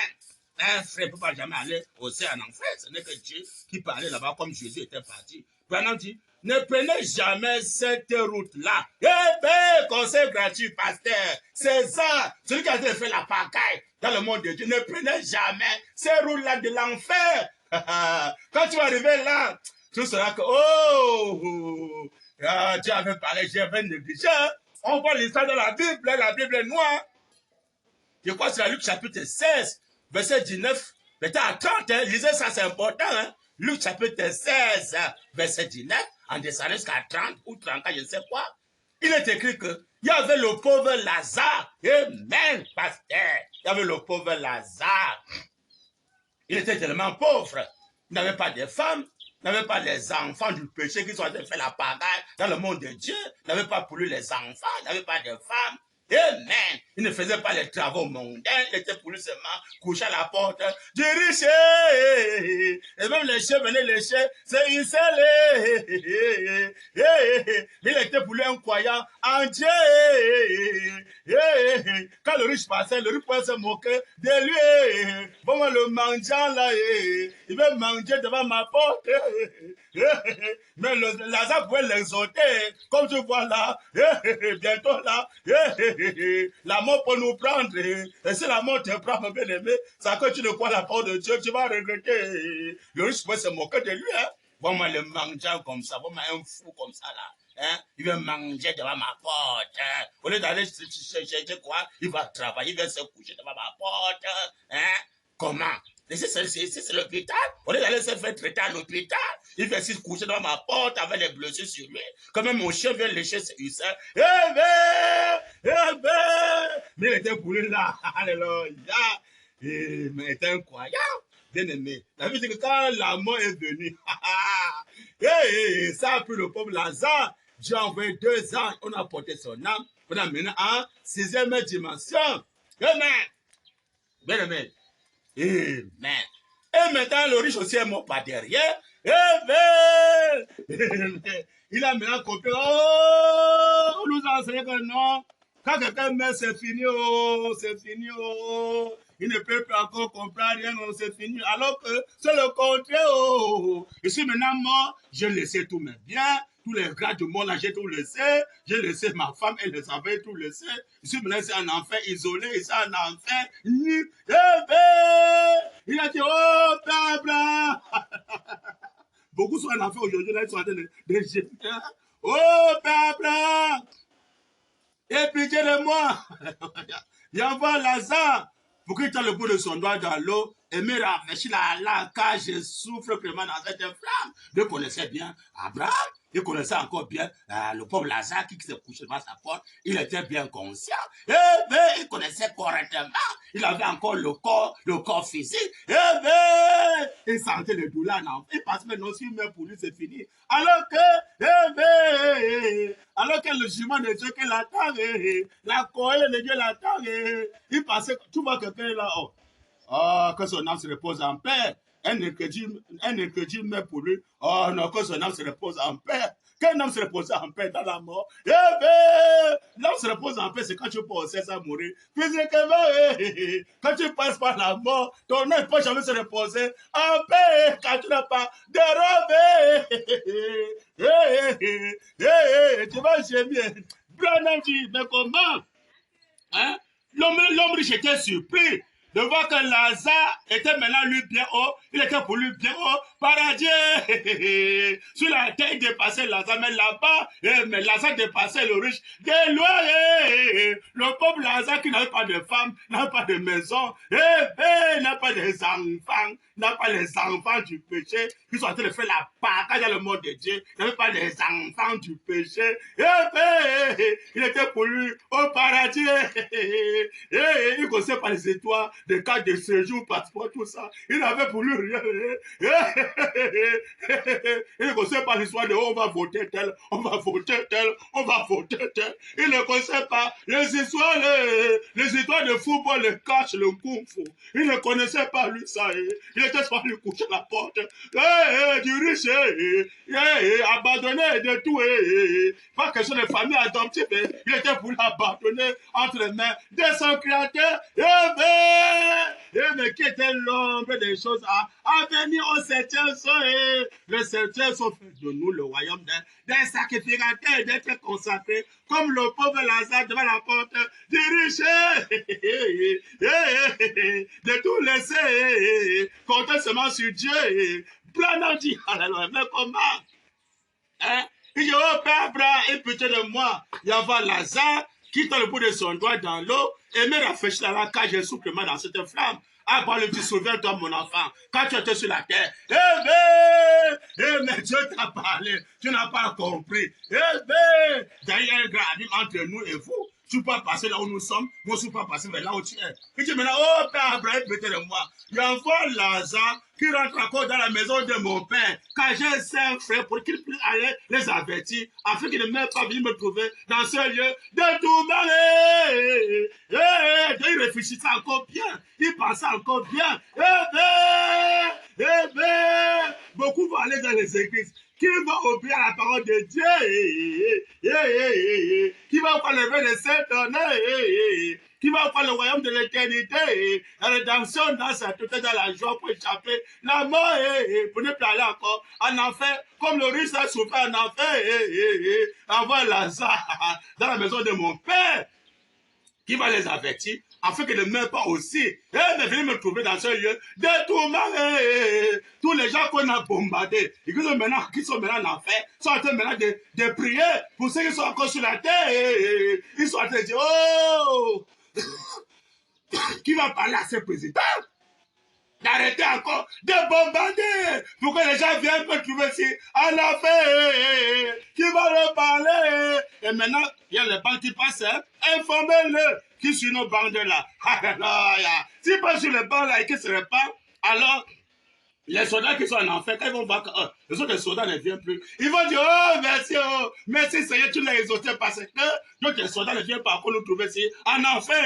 Un frère ne peut pas jamais aller au ciel en enfer. Ce n'est que Dieu qui parlait là-bas comme Jésus était parti. Branham dit, ne prenez jamais cette route-là. Eh bien, conseil gratuit, pasteur. C'est ça. Celui qui a fait la pagaille dans le monde de Dieu. Ne prenez jamais ces routes-là de l'enfer. Quand tu vas arriver là, tu sauras que, Dieu avait parlé, j'avais négligé. On voit l'histoire dans la Bible est noire. Je crois que c'est la Luc chapitre 16, verset 19, verset à 30. Hein. Lisez ça, c'est important. Hein. Luc chapitre 16, verset 19, en descendant jusqu'à 30 ou 34, je ne sais quoi. Il est écrit que il y avait le pauvre Lazare. Amen, pasteur. Il y avait le pauvre Lazare. Il était tellement pauvre. Il n'avait pas de femme. Il n'avait pas les enfants du péché qui sont en train de faire la pagaille dans le monde de Dieu. Il n'avait pas pour lui les enfants. Il n'avait pas de femme. Amen. Il ne faisait pas les travaux mondains. Il était pour lui seulement couché à la porte du riche. Et même les chiens venaient lécher. C'est Israël. Il était pour lui un croyant en Dieu. Quand le riche passait, le riche pouvait se moquer de lui. Bon, le mendiant là, il veut manger devant ma porte. Mais Lazare pouvait l'exhorter. Comme tu vois là, bientôt là, la mort peut nous prendre. Et si la mort te prend, mon bien-aimé, c'est que tu ne crois la parole de Dieu, tu vas regretter. Le riche pouvait se moquer de lui. Bon, moi, le mendiant comme ça, bon, moi, un fou comme ça là. Hein? Il veut manger devant ma porte. Hein? Au lieu d'aller chercher quoi, il va travailler, il va se coucher devant ma porte. Hein? Comment? C'est l'hôpital. Au lieu d'aller se faire traiter à l'hôpital, il vient se coucher devant ma porte avec les blessures sur lui. Quand même mon chien vient lécher ses hussards. Mais il était boulé là. Alléluia. Mais il était incroyable. Bien aimé. La vie, c'est que quand la mort est venue, ça a pris le pauvre Lazare. Dieu a envoyé 2 anges, on a porté son âme. On a mené en 6e dimension. Amen. Bien aimé. Amen. Et maintenant, le riche aussi est mort par derrière. Amen. Il a maintenant compris. Oh, on nous a enseigné que non. Quand quelqu'un meurt, c'est fini. Oh, c'est fini. Oh. Il ne peut plus encore comprendre rien. Oh, c'est fini. Alors que c'est le contraire. Oh. Je suis maintenant mort. J'ai laissé tous mes biens. Tous les gars du monde, là, j'ai tout laissé. J'ai laissé ma femme, elle les avait tout laissé. Je suis maintenant un enfant isolé, c'est un enfant nu. Il a dit, oh, Père. Beaucoup sont en enfant aujourd'hui, là, ils sont en train de jeter. Oh, Père. Et pitié de moi. Il envoie Lazare pour qu'il tente le bout de son doigt dans l'eau et me rafraîchit la cage. Je souffre vraiment dans cette flamme. Je connaissais bien Abraham. Il connaissait encore bien le pauvre Lazare qui se couchait devant sa porte. Il était bien conscient. Il connaissait correctement. Il avait encore le corps physique. Il sentait le douleur. Il pense maintenant s'il meurt pour lui, c'est fini. Alors que le jugement de Dieu qui l'attend, la colère de Dieu l'attend, il pensait, tu vois quelqu'un là, que son âme se repose en paix. Un incrédule meurt pour lui. Oh non, que son âme se repose en paix. Qu'un homme se repose en paix dans la mort. L'homme se repose en paix, c'est quand tu penses à mourir. Physiquement, quand tu passes par la mort, ton âme ne peut jamais se reposer en paix quand tu n'as pas de robe. Tu vas gémir. Branham dit, mais comment? Hein? L'homme riche était surpris de voir que Lazare était maintenant lui bien haut, il était pour lui bien haut, paradis. Sur la terre, il dépassait Lazare, mais là-bas, mais Lazare dépassait le riche de loin. Le pauvre Lazare qui n'avait pas de femme, n'avait pas de maison, n'a pas des enfants, n'a pas les enfants du péché, qui sont en train de faire la partage dans le monde de Dieu, n'avait pas les enfants du péché. Il était pour lui au paradis. Il ne connaissait pas les étoiles, des cartes de séjour, passeport, tout ça. Il n'avait pour lui rien. Il ne connaissait pas l'histoire de on va voter tel, on va voter tel, on va voter tel. Il ne connaissait pas les histoires de football, les catch, le kung fu. Il ne connaissait pas lui ça. Il était pas lui coucher à la porte. Du riche, abandonné de tout. Pas question de famille adoptive. Il était pour l'abandonner entre les mains de son créateur. Mais qui était l'ombre des choses à venir au 7e son. Le 7e son fait de nous le royaume d'un sacrificateur, d'être consacré comme le pauvre Lazare devant la porte du riche. De tout laisser, compter seulement sur Dieu. Planant dit, mais comment? Hein? Il dit, oh Père Abraham, aie pitié de moi. Il y a Lazare qui tend le bout de son doigt dans l'eau et me rafraîchit la cage souplement dans cette flamme. Ah, bon, le dit, souviens-toi, mon enfant, quand tu étais sur la terre, mais Dieu t'a parlé, tu n'as pas compris. D'ailleurs, il y a un grand abîme entre nous et vous. Tu peux passer là où nous sommes, moi je ne peux pas passer vers là où tu es. Il dit maintenant, oh Père Abraham, pitié de moi. j'envoie Lazare qui rentre encore dans la maison de mon père, car j'ai 5 frères pour qu'ils puissent aller les avertir, afin qu'ils ne m'aient pas venir me trouver dans ce lieu de tourment. Il réfléchissait encore bien, il pensait encore bien. Beaucoup vont aller dans les églises. Qui va obéir à la parole de Dieu, qui va pas lever les Saint-Honneur, qui va faire le royaume de l'éternité, la rédemption dans sa totalité, dans la joie pour échapper la mort, pour ne plus aller encore en enfer, comme le riche a souffert en enfer, avoir Lazare dans la maison de mon père, qui va les avertir, afin qu'ils ne meurent pas aussi. Mais venez me trouver dans ce lieu de tourment. Tous les gens qu'on a bombardés, et qui sont maintenant en enfer, sont en train maintenant de prier pour ceux qui sont encore sur la terre. Ils sont en train de dire, oh, qui va parler à ce président? D'arrêter encore de bombarder pour que les gens viennent me trouver ici en enfer. Qui va leur parler? Et maintenant, il y a les bancs qui passent, informez-le qui sur nos bancs de là. Alléluia. S'ils passent sur les bancs là et qu'ils se répandent, alors les soldats qui sont en enfer, quand ils vont voir que les autres soldats ne viennent plus, ils vont dire, oh, merci Seigneur, tu l'as exaucé parce que d'autres soldats ne viennent pas encore nous trouver ici en enfer.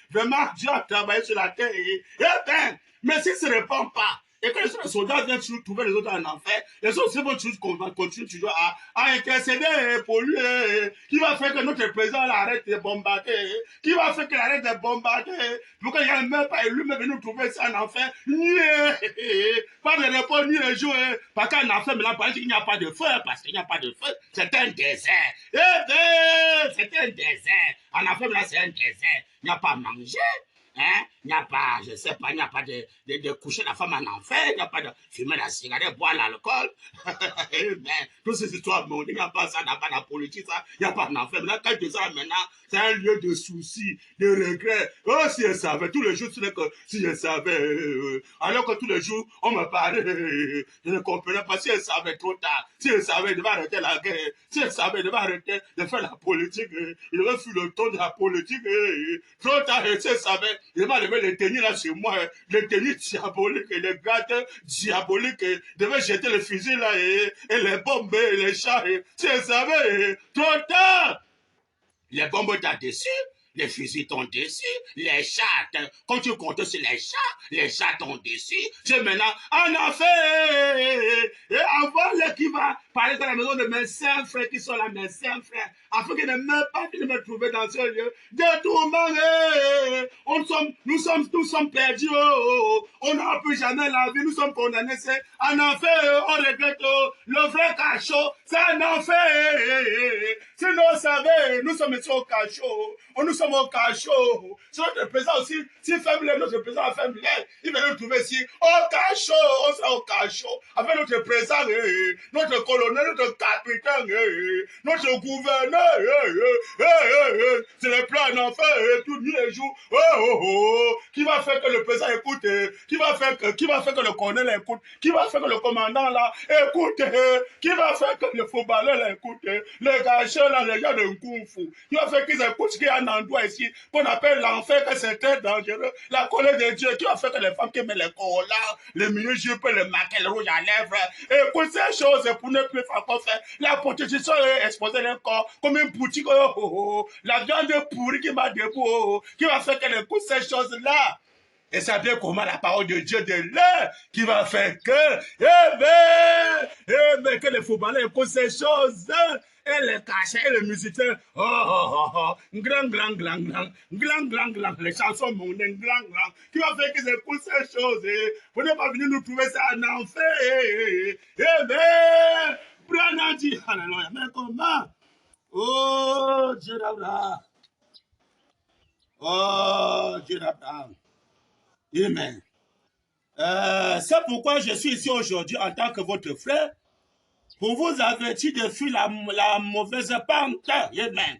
Vraiment, Dieu a travaillé sur la terre. Mais s'ils ne se répandent pas, et que les soldats viennent toujours trouver les autres en enfer, les autres aussi vont continuer toujours à intercéder pour lui, qui va faire que notre président arrête de bombarder, qui va faire qu'il arrête de bombarder, pour qu'il n'y ait même pas, et lui-même nous trouver ça en enfer, pas de repos ni de jour, parce qu'en enfer, maintenant, parce qu'il n'y a pas de feu, parce qu'il n'y a pas de feu, c'est un désert. C'est un désert. En enfer, là, c'est un désert. Il n'y a pas à manger. Il n'y a pas, je ne sais pas, il n'y a pas de coucher la femme en enfer, il n'y a pas de fumer la cigarette, boire l'alcool. Mais toutes ces histoires, il n'y a pas ça, il n'y a pas de politique, ça, il n'y a pas d'enfer. Maintenant, quand tu ça, maintenant, c'est un lieu de soucis, de regrets. Oh, si je savais, tous les jours, ce n'est que si je savais. Alors que tous les jours, on me parlait, je ne comprenais pas. Si je savais trop tard, si je savais, il devait arrêter la guerre. Si je savais, il devait arrêter de faire la politique. Il devait fuir le temps de la politique. Trop tard, si je savais, il va lever les tenues là chez moi, les tenues diaboliques et les gardes diaboliques. Il devait jeter les fusils là et les bombes et les chars. Si je savais, trop tard. Les bombes t'ont dessus, les fusils t'ont dessus, les chats, quand tu comptes sur les chats t'ont dessus. C'est maintenant en enfer. Et envoie qui va parler dans la maison de mes 5 frères qui sont là, mes 5 frères, afin qu'ils ne meurent pas, qu'ils ne me trouvent dans ce lieu de tourment. Nous sommes perdus. On n'aura plus jamais la vie. Nous sommes condamnés. C'est en enfer. On regrette le vrai cachot. C'est en enfer. Si nous savons, nous sommes ici au cachot. Nous sommes au cachot. Si notre président aussi, si faible, notre président faible, il va nous trouver ici au cachot. On sera au cachot. Avec notre président, notre colonel, notre capitaine, notre gouverneur. C'est le plan en enfer tous les jours. Qui va faire que le président écoute? Qui va faire que le colonel écoute? Qui va faire que le commandant là écoute? Qui va faire que le footballeur là écoute? Les gâcheurs là, les gens de Kung Fu. Qui va faire qu'ils écoutent qu'il y a un endroit ici qu'on appelle l'enfer, que c'est très dangereux. La colère de Dieu. Qui va faire que les femmes qui mettent les collants, les mini-jupes, les maquillettes rouges à lèvres, écoute ces choses pour ne plus faire quoi faire. La prostitution est exposée leur corps comme une boutique. La viande pourrie qui va debout, qui va faire qu'elle écoute ces choses-là. Et ça bien comment la parole de Dieu de là qui va faire que, que les footballeurs écoutent ces choses. Et les cachets et les musiciens, glang, les chansons mondaines, glang, qui va faire qu'ils écoutent ces choses. Vous n'êtes pas venu nous trouver ça en enfer. Branham dit, alléluia, mais comment? Oh, Dieu d'Abraham. Oh, Dieu d'Abraham. Amen. C'est pourquoi je suis ici aujourd'hui en tant que votre frère, pour vous avertir de fuir la mauvaise pente. Amen.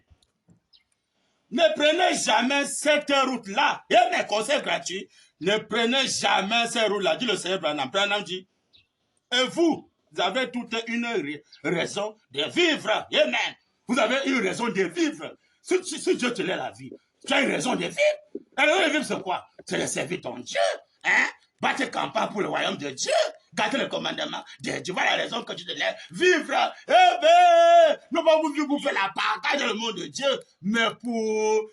Ne prenez jamais cette route-là. Amen. Conseil gratuit. Ne prenez jamais cette route-là. Dit le Seigneur Branham. Branham dit, et vous avez toute une raison de vivre. Amen. Vous avez une raison de vivre. Si Dieu te laisse la vie, tu as une raison de vivre. La raison de vivre, c'est quoi? C'est de servir ton Dieu. hein, battre campagne pour le royaume de Dieu, garder le commandement de Dieu. Voilà la raison que tu te lèves. Vivre, eh bien, non pas vous vivre pour faire la partage dans le monde de Dieu, mais pour,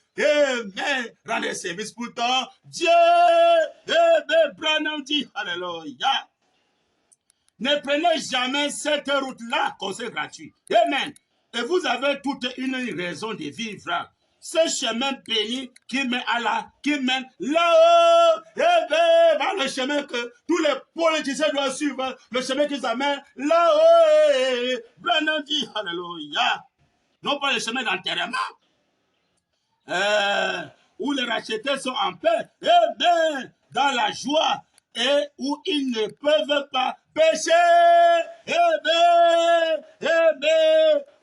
rendre service pour ton Dieu. Branham dit, alléluia. Ne prenez jamais cette route-là, conseil gratuit. Amen. Et vous avez toute une raison de vivre. Ce chemin béni qui mène là-haut, le chemin que tous les politiciens doivent suivre, le chemin qui amène là-haut. Branham dit, alléluia. Non pas le chemin d'enterrement, où les rachetés sont en paix, dans la joie, et où ils ne peuvent pas pécher,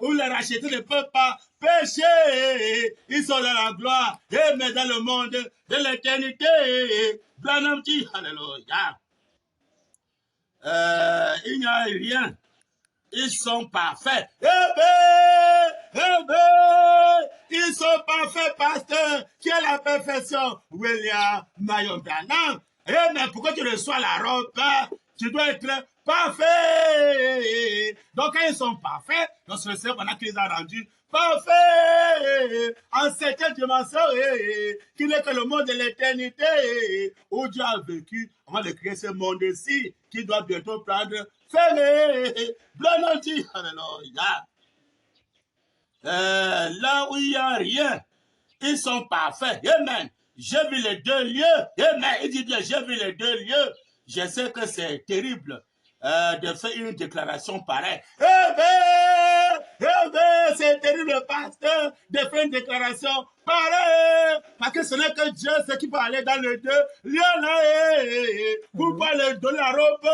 où les rachetés ne peuvent pas pécher, ils sont dans la gloire, mais dans le monde de l'éternité. Branham dit, alléluia. Il n'y a rien, ils sont parfaits, ils sont parfaits, pasteur, qui est la perfection, William Marion Branham. Mais pourquoi tu reçois la robe, tu dois être parfait. Donc quand ils sont parfaits, donc c'est le Seigneur pendant qu'il les a rendus parfaits, en cette dimension, qui n'est que le monde de l'éternité, où Dieu a vécu avant de créer ce monde-ci, qui doit bientôt prendre fin. Branham dit, alléluia. Là où il n'y a rien, ils sont parfaits. Amen. J'ai vu les deux lieux. Amen. Il dit bien, j'ai vu les deux lieux. Je sais que c'est terrible de faire une déclaration pareille. C'est terrible, pasteur, de faire une déclaration pareille. Parce que ce n'est que Dieu, c'est qui peut aller dans les deux lieux là. Pour pas leur donner la robe,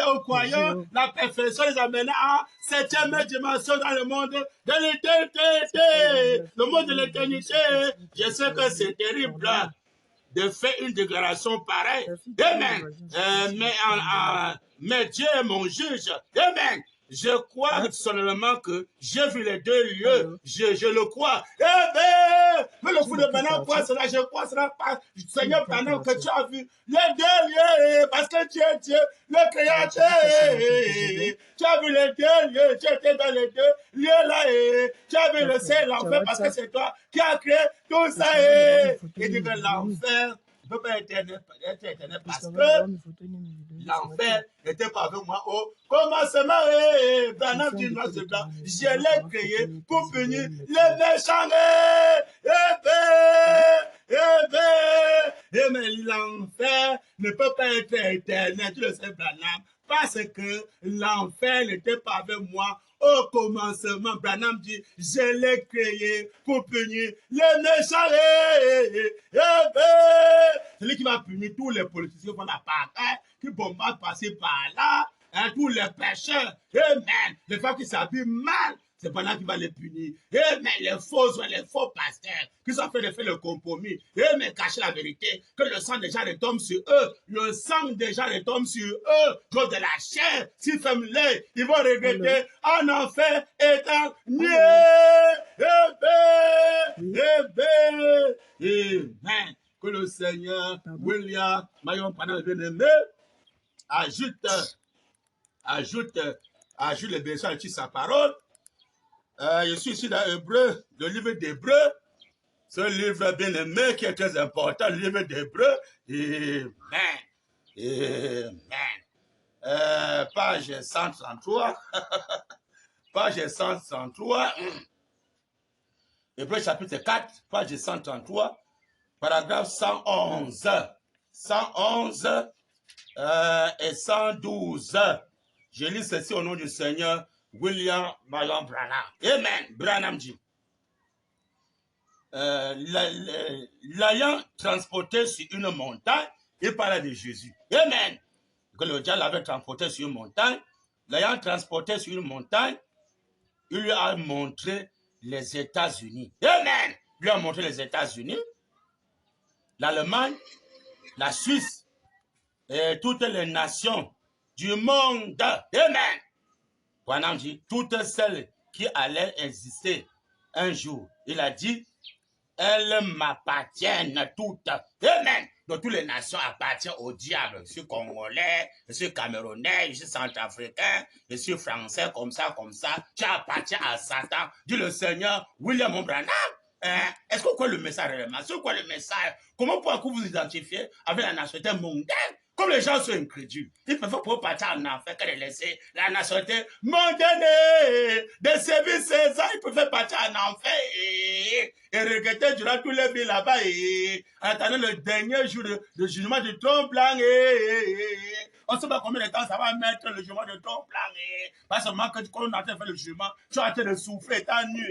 aux croyants, la perfection les amène à 7e dimension dans le monde de l'éternité. Le monde de l'éternité, je sais que c'est terrible de faire une déclaration pareille. Amen. Mais Dieu est mon juge. Amen. Je crois seulement que j'ai vu les deux lieux. Je le crois. Mais le fou de maintenant, quoi cela? Je crois cela pas. Seigneur, pendant que tu as vu les deux lieux, parce que tu es Dieu, le Créateur. Tu as vu les deux lieux, tu étais dans les deux lieux là. Tu as vu le ciel, l'enfer, parce que c'est toi qui as créé tout ça. Et dit que l'enfer ne peut pas être éternel parce que l'enfer n'était pas avec moi au commencement. Branham dit, je l'ai créé pour punir les méchants. Mais l'enfer ne peut pas être éternel, tu le sais, Branham, parce que l'enfer n'était pas avec moi au commencement. Branham dit, je l'ai créé pour punir les méchants. Celui qui va punir tous les politiciens pour la partie, qui vont pas passer par là, tous les pécheurs, amen, les femmes qui s'habillent mal, c'est pendant qu'il va les punir. Mais les faux pasteurs qui sont fait de faire le compromis, mais cacher la vérité, que le sang déjà retombe sur eux, le sang déjà retombe sur eux, cause de la chair, s'ils ferment les, ils vont regretter en enfer éternel. Amen. Que le Seigneur, William Marion pendant le bien-aimé, ajoute les bénédictions sur sa parole. Je suis ici dans Hébreu, le livre d'Hébreu, ce livre bien-aimé qui est très important, le livre d'Hébreu. Amen. Page 133. Page 133. Hébreu chapitre 4, page 133, paragraphe 111. 111 et 112. Je lis ceci au nom du Seigneur, William Marion Branham. Amen. Branham dit, l'ayant transporté sur une montagne, il parlait de Jésus. Amen. Que le diable l'avait transporté sur une montagne. L'ayant transporté sur une montagne, il lui a montré les États-Unis. Amen. Il lui a montré les États-Unis, l'Allemagne, la Suisse et toutes les nations du monde. Amen. Branham dit, toutes celles qui allaient exister un jour, il a dit, elles m'appartiennent toutes. Amen. que toutes les nations appartiennent au diable. Je suis congolais, je suis camerounais, je suis centrafricain, je suis français, comme ça. Tu appartiens à Satan. Dit le Seigneur, William Branham. Est-ce que vous croyez le message réellement? C'est quoi le message? Comment pouvez-vous vous identifier avec la nationalité mondaine? Comme les gens sont incrédules, il peut pour partir en enfer que de laisser la nationalité mondaine de servir ses ans, ils peuvent partir en enfer et regretter durant tous les vies là-bas en attendant le dernier jour de jugement du trône blanc. On ne sait pas combien de temps ça va mettre le jugement de trône blanc. Pas seulement que quand on a fait le jugement, tu es en train de souffler, t'as nu.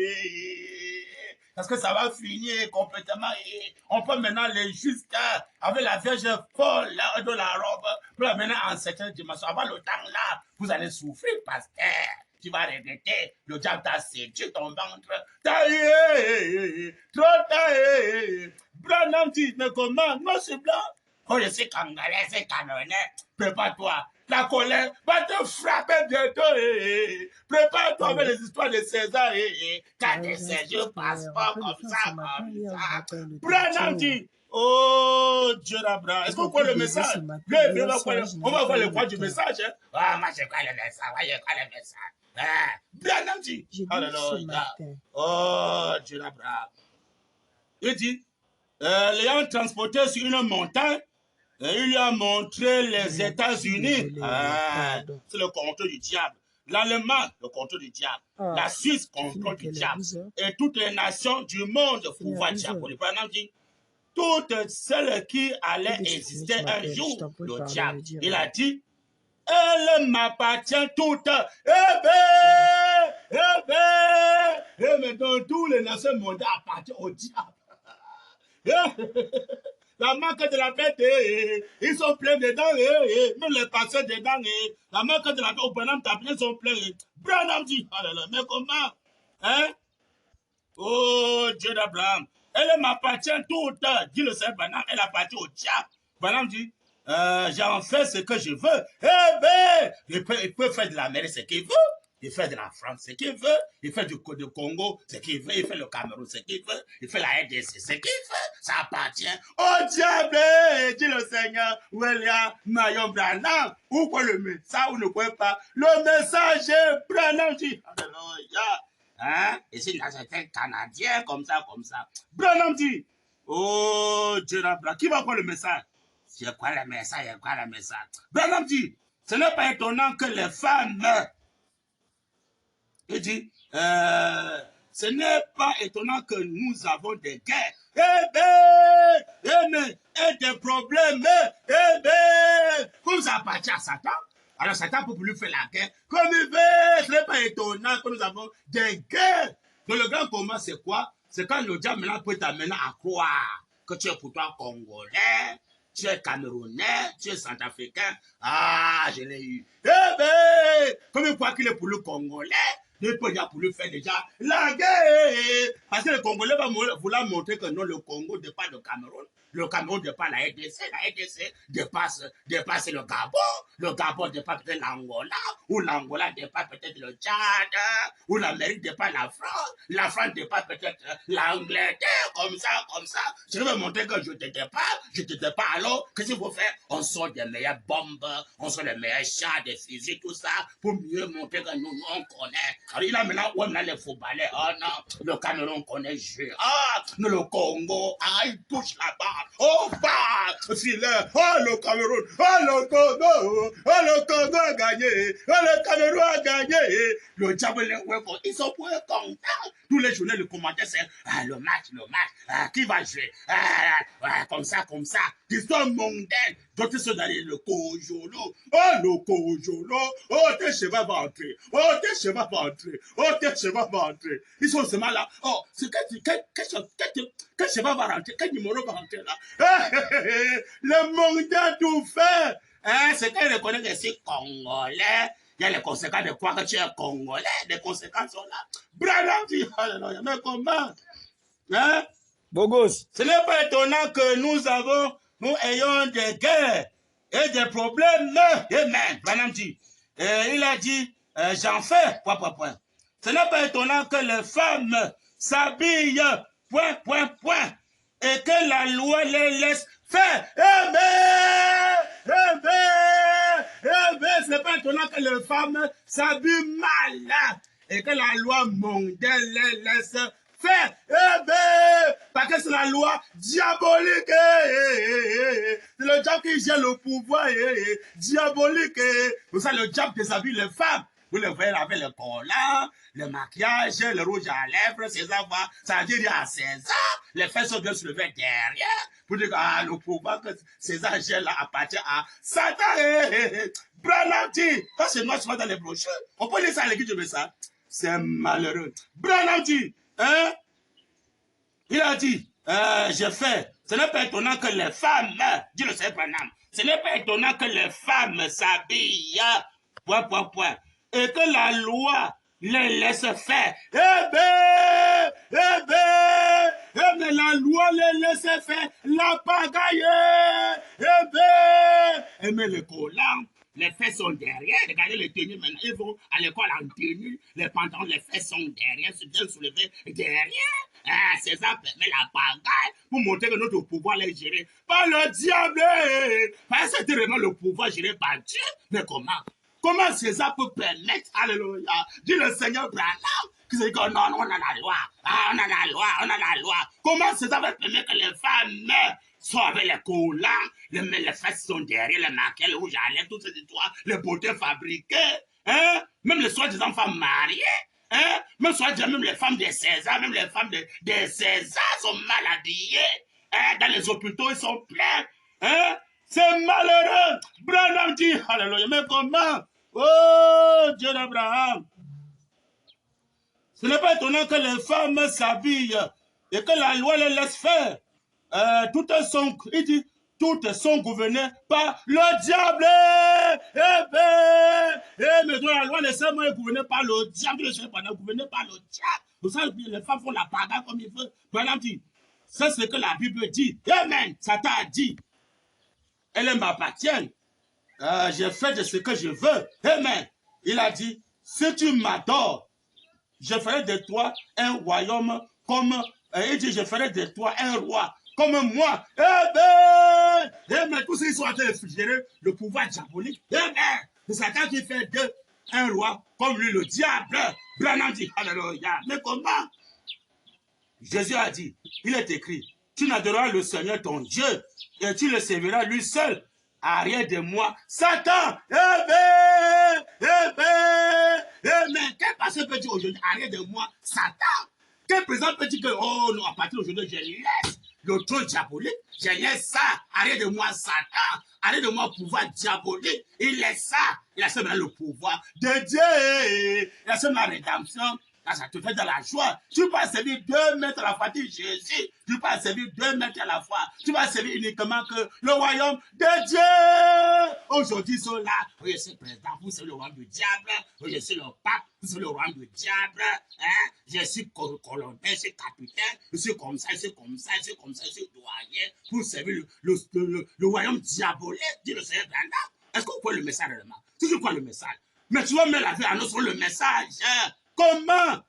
Parce que ça va finir complètement. Et on peut maintenant les justes avec la Vierge folle de la robe. Pour la mener en certaines dimensions. Avant le temps là, vous allez souffrir, pasteur. Tu vas regretter. Le diable t'a séduit ton ventre. Taillé, trop taillé. Branham dit, mais comment? Moi, c'est blanc. Oh, je suis congolais, c'est camerounais. Prépare-toi. La colère va te frapper bientôt. Prépare-toi avec les histoires de César. Quand tes séjours passent pas comme ça. Branham dit, oh, Dieu d'Abraham. Est-ce qu'on croit le message? On va voir le quoi du message. Ah, moi, je crois le message. Moi, je crois le message. Branham dit, alléluia. Oh, Dieu d'Abraham. Il dit, l'ayant transporté sur une montagne, il lui a montré les États-Unis. C'est le contrôle du diable. L'Allemagne, le contrôle du diable. La Suisse, contrôle du diable. Et toutes les nations du monde, pouvoir diabolique. Branham dit, toutes celles qui allaient exister un jour, le diable. Il a dit, elle m'appartient toutes. Et maintenant, tous les nations mondiales appartiennent au diable. La marque de la bête, ils sont pleins dedans, même les pasteurs dedans, la marque de la bête, au Branham ils sont pleins. Branham dit, mais comment? Hein? Oh, Dieu d'Abraham, elle m'appartient toute, dit le Seigneur Branham, elle appartient au diable. Branham dit, j'en fais ce que je veux. Il peut faire de l'Amérique ce qu'il veut. Il fait de la France ce qu'il veut, il fait du Congo ce qu'il veut, il fait le Cameroun ce qu'il veut, il fait la RDC ce qu'il veut, ça appartient au diable, dit le Seigneur William Marion Branham. Ou quoi le message, ou ne croyez pas, le message est Branham dit, alléluia, hein, et c'est un Canadien comme ça, Branham dit, oh Dieu d'Abraham, qui va croire le message? Je crois le message, Branham dit, ce n'est pas étonnant que les femmes meurent. Il dit, ce n'est pas étonnant que nous avons des guerres. Et des problèmes. Comme ça appartient à Satan. Alors Satan peut lui faire la guerre. Comme il veut, ce n'est pas étonnant que nous avons des guerres. Donc le grand combat, c'est quoi? C'est quand le diable maintenant peut t'amener à croire que tu es pour toi congolais, tu es camerounais, tu es centrafricain. Ah, je l'ai eu. Comme il croit qu'il est pour le congolais, il peut déjà pour lui faire déjà la guerre. Parce que le Congolais va vouloir montrer que non, le Congo dépasse le Cameroun. Le Cameroun dépasse la RDC. La RDC dépasse le Gabon dépasse peut-être l'Angola. Ou l'Angola dépasse peut-être le Tchad. Ou l'Amérique dépasse la France dépasse peut-être l'Angleterre. Comme ça. Je vais montrer que je te dépasse. Alors, qu'est-ce qu'il faut faire? On sort des meilleures bombes, on sort les meilleurs chars, des fusils, tout ça, pour mieux montrer que nous, on connaît. Alors, il a maintenant, les footballeurs. Oh non, le Cameroun connaît jouer. Ah, nous, le Congo, il touche la barre. Oh, bah, filet. Oh, le Cameroun. Oh, le Congo. Oh, le Congo a gagné. Oh, le Cameroun a gagné. Le diable, ils sont pour contents. Tous les journées, le commentaire, c'est le match. Qui va jouer? Comme ça. L'histoire mondaine. Donc, ils sont dans le Kojolo. Oh, le Kojolo. Oh, tes chevaux vont entrer. Ils sont seulement là. Oh, c'est quel cheval va rentrer? Quel numéro va rentrer là? Le mondain tout fait. C'est quand il reconnaît que c'est congolais. Il y a les conséquences de quoi que tu es congolais. Les conséquences sont là. Branham dit, mais comment? Hein? Bogos. Ce n'est pas étonnant que nous ayons des guerres et des problèmes. Amen. Branham dit. Il a dit, j'en fais, point. Ce n'est pas étonnant que les femmes s'habillent, point, et que la loi les laisse fait. Ce n'est pas étonnant que les femmes s'habillent mal et que la loi mondiale les laisse faire. Parce que c'est la loi diabolique. C'est le diable qui gère le pouvoir diabolique. Pour ça, le diable déshabille les femmes. Vous les voyez avec le collant, le maquillage, le rouge à lèvres, ça veut dire à 16 ans, les fesses sont bien soulevées derrière, pour dire que le pouvoir que César gère là appartient à Satan. Branham dit, quand c'est noir souvent dans les brochures, on peut lire ça à l'église de ça. C'est malheureux. Branham dit, hein? Il a dit, j'ai fait, ce n'est pas étonnant que les femmes, dit le Seigneur Branham, ce n'est pas étonnant que les femmes s'habillent, point. Et que la loi les laisse faire. Mais la loi les laisse faire. La pagaille. Mais les collants, les fesses sont derrière. Regardez les tenues maintenant. Ils vont à l'école en tenue. Les pantalons, les fesses sont derrière. C'est bien soulevé derrière. C'est ça, mais la pagaille pour montrer que notre pouvoir est géré par le diable. Parce que c'est vraiment le pouvoir géré par Dieu. Mais comment? Comment César peut permettre, alléluia, dit le Seigneur Branham, qui se dit que non, on a la loi, on a la loi. Comment César peut permettre que les femmes soient avec les collants, les fesses sont derrière, les maquillages, les rouges à lèvres, toutes ces histoires, les beautés fabriquées, hein? Même les soi-disant femmes mariées, hein? Même soi-disant, même les femmes de 16 ans, même les femmes de 16 ans sont mal habillées, hein? Dans les hôpitaux, ils sont pleins, hein? C'est malheureux. Branham dit, alléluia, mais comment? Oh, Dieu d'Abraham. Ce n'est pas étonnant que les femmes s'habillent et que la loi les laisse faire. Il dit, toutes sont gouvernées par le diable. Mais donc la loi les seulement est gouvernée par le diable. Le Seigneur est gouverné par le diable. Pour ça, les femmes font la bagarre comme ils veulent. Branham dit, c'est ce que la Bible dit. Amen. Satan a dit. Elles m'appartiennent. Je fais de ce que je veux. Amen. Il a dit, si tu m'adores, je ferai de toi un royaume comme... il dit, je ferai de toi un roi comme moi. Amen. Tous ceux qui sont en train de gérer le pouvoir diabolique. Amen. C'est Satan qui fait d'eux un roi comme lui, le diable. Branham dit, alléluia. Mais comment? Jésus a dit, il est écrit, tu n'adoreras le Seigneur ton Dieu et tu le serviras lui seul. Arrière de moi, Satan. Quel pasteur peut dire aujourd'hui, arrière de moi, Satan? Quel président peut dire que, oh non, à partir d'aujourd'hui, je laisse le trône diabolique, je laisse ça, arrière de moi, Satan, arrière de moi, pouvoir diabolique, il laisse ça, il a seulement le pouvoir de Dieu, il a seulement la rédemption. Quand ça te fait de la joie, tu vas servir 2 maîtres à la fois, dit Jésus. Tu vas servir 2 maîtres à la fois. Tu vas servir uniquement que le royaume de Dieu. Aujourd'hui, ils sont là. Oui, je suis président, vous c'est le royaume du diable. Oui, je suis le pape, vous c'est le royaume du diable. Hein? Je suis colonel, je suis capitaine. Je suis comme ça, je suis comme ça, je suis comme ça, je suis doyen. Vous servir le royaume diabolique, dit le Seigneur Branham. Est-ce que vous croyez le message réellement? Si je crois le message. Mais tu vas mettre la vie à nous sur le message. Comment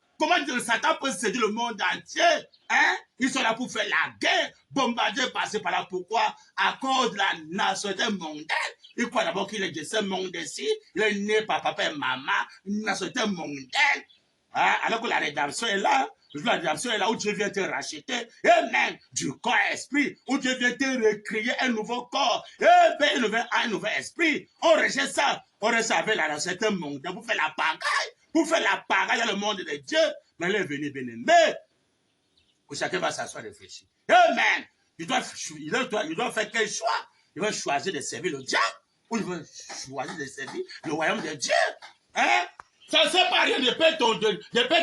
Satan peut séduire le monde entier? Hein? Ils sont là pour faire la guerre, bombarder, passer par là. Pourquoi? À cause de la nationalité mondiale. Il croit d'abord qu'il est de ce monde-ci. Il est né par papa et maman, une nationalité mondiale. Hein? Alors que la rédemption est là. La rédemption est là où Dieu vient te racheter. Et même du corps et esprit, où Dieu vient te recréer un nouveau corps. Et bien, un nouveau esprit. On rejette ça. On reste avec la nationalité mondiale pour faire la pagaille. Pour faire la pagaille dans le monde de Dieu. Mais elle est venue bien-aimée. Chacun va s'asseoir et réfléchir. Amen. Il doit faire quel choix? Il va choisir de servir le diable ou il va choisir de servir le royaume de Dieu. Hein? Ça ne sert pas à rien de perdre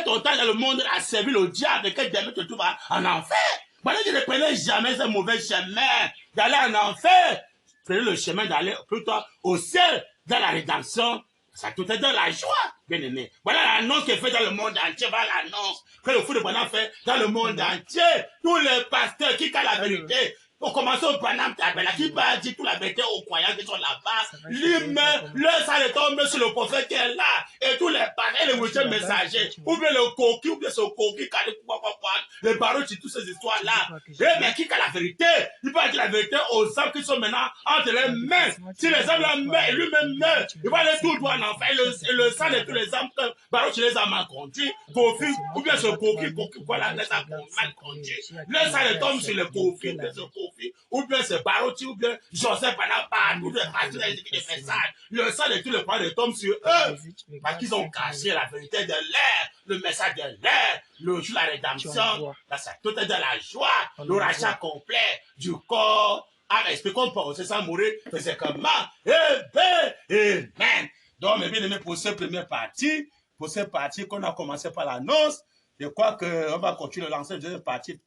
ton temps dans le monde à servir le diable et que demain tu te trouves en enfer. Voilà, je ne prenais jamais ce mauvais chemin d'aller en enfer. Prenez le chemin d'aller plutôt au ciel, dans la rédemption. Ça tout est dans la joie, bien aimé. Voilà l'annonce qui est faite dans le monde entier. Voilà l'annonce que le fou de Branham fait dans le monde entier. Tous les pasteurs qui ont la vérité. On commence au Branham Tabela qui va dire toute la vérité aux croyants qui sont là-bas. Lui-même, le sang tombe sur le prophète qui est là. et tous les parents, les huitièmes messagers, ou bien le coquille, ou bien ce coquille, les baroches, toutes ces histoires-là. Mais qui a la vérité? Il peut dire la vérité aux hommes qui sont maintenant entre les mains. Si les hommes la meurent, et lui-même meurt, il va aller tout droit en enfer. Et le sang de tous les hommes que baroches les a mal conduits, ou bien ce coquille, voilà, les a mal conduits. Le sang les tombe sur le coquille, ou bien ce baroche, ou bien Joseph Bonaparte, ou bien Mathieu des messages. Le sang de tous les parents tombe sur eux. Parce qu'ils ont caché la vérité de l'air, le message de l'air, le jour de la rédemption, la sainteté de la joie, le rachat complet du corps. Expliquons pas, c'est ça mourir, mais c'est comment? Amen. Donc, mes bien-aimés, pour cette première partie, qu'on a commencé par l'annonce, je crois qu'on va continuer à lancer la deuxième partie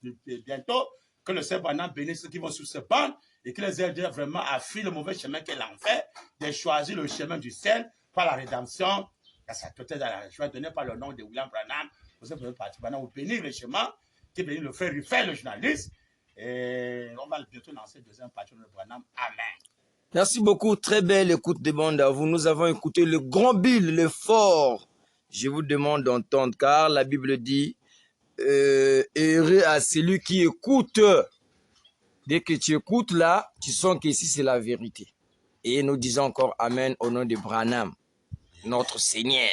bientôt, que le Seigneur bénisse ceux qui vont sur ce banc et qu'il les aide vraiment à fuir le mauvais chemin qu'est l'enfer, de choisir le chemin du ciel par la rédemption. Ça peut-être à la joie donnée par le nom de William Branham. Pour cette première partie, maintenant, vous bénir le chemin, qui bénit le frère Rufel, le journaliste. Et on va bientôt lancer la deuxième partie de Branham. Amen. Merci beaucoup. Très belle écoute de bande à vous. Nous avons écouté le grand Bill, le fort. Je vous demande d'entendre, car la Bible dit heureux à celui qui écoute. Dès que tu écoutes là, tu sens qu'ici c'est la vérité. Et nous disons encore Amen au nom de Branham, notre Seigneur.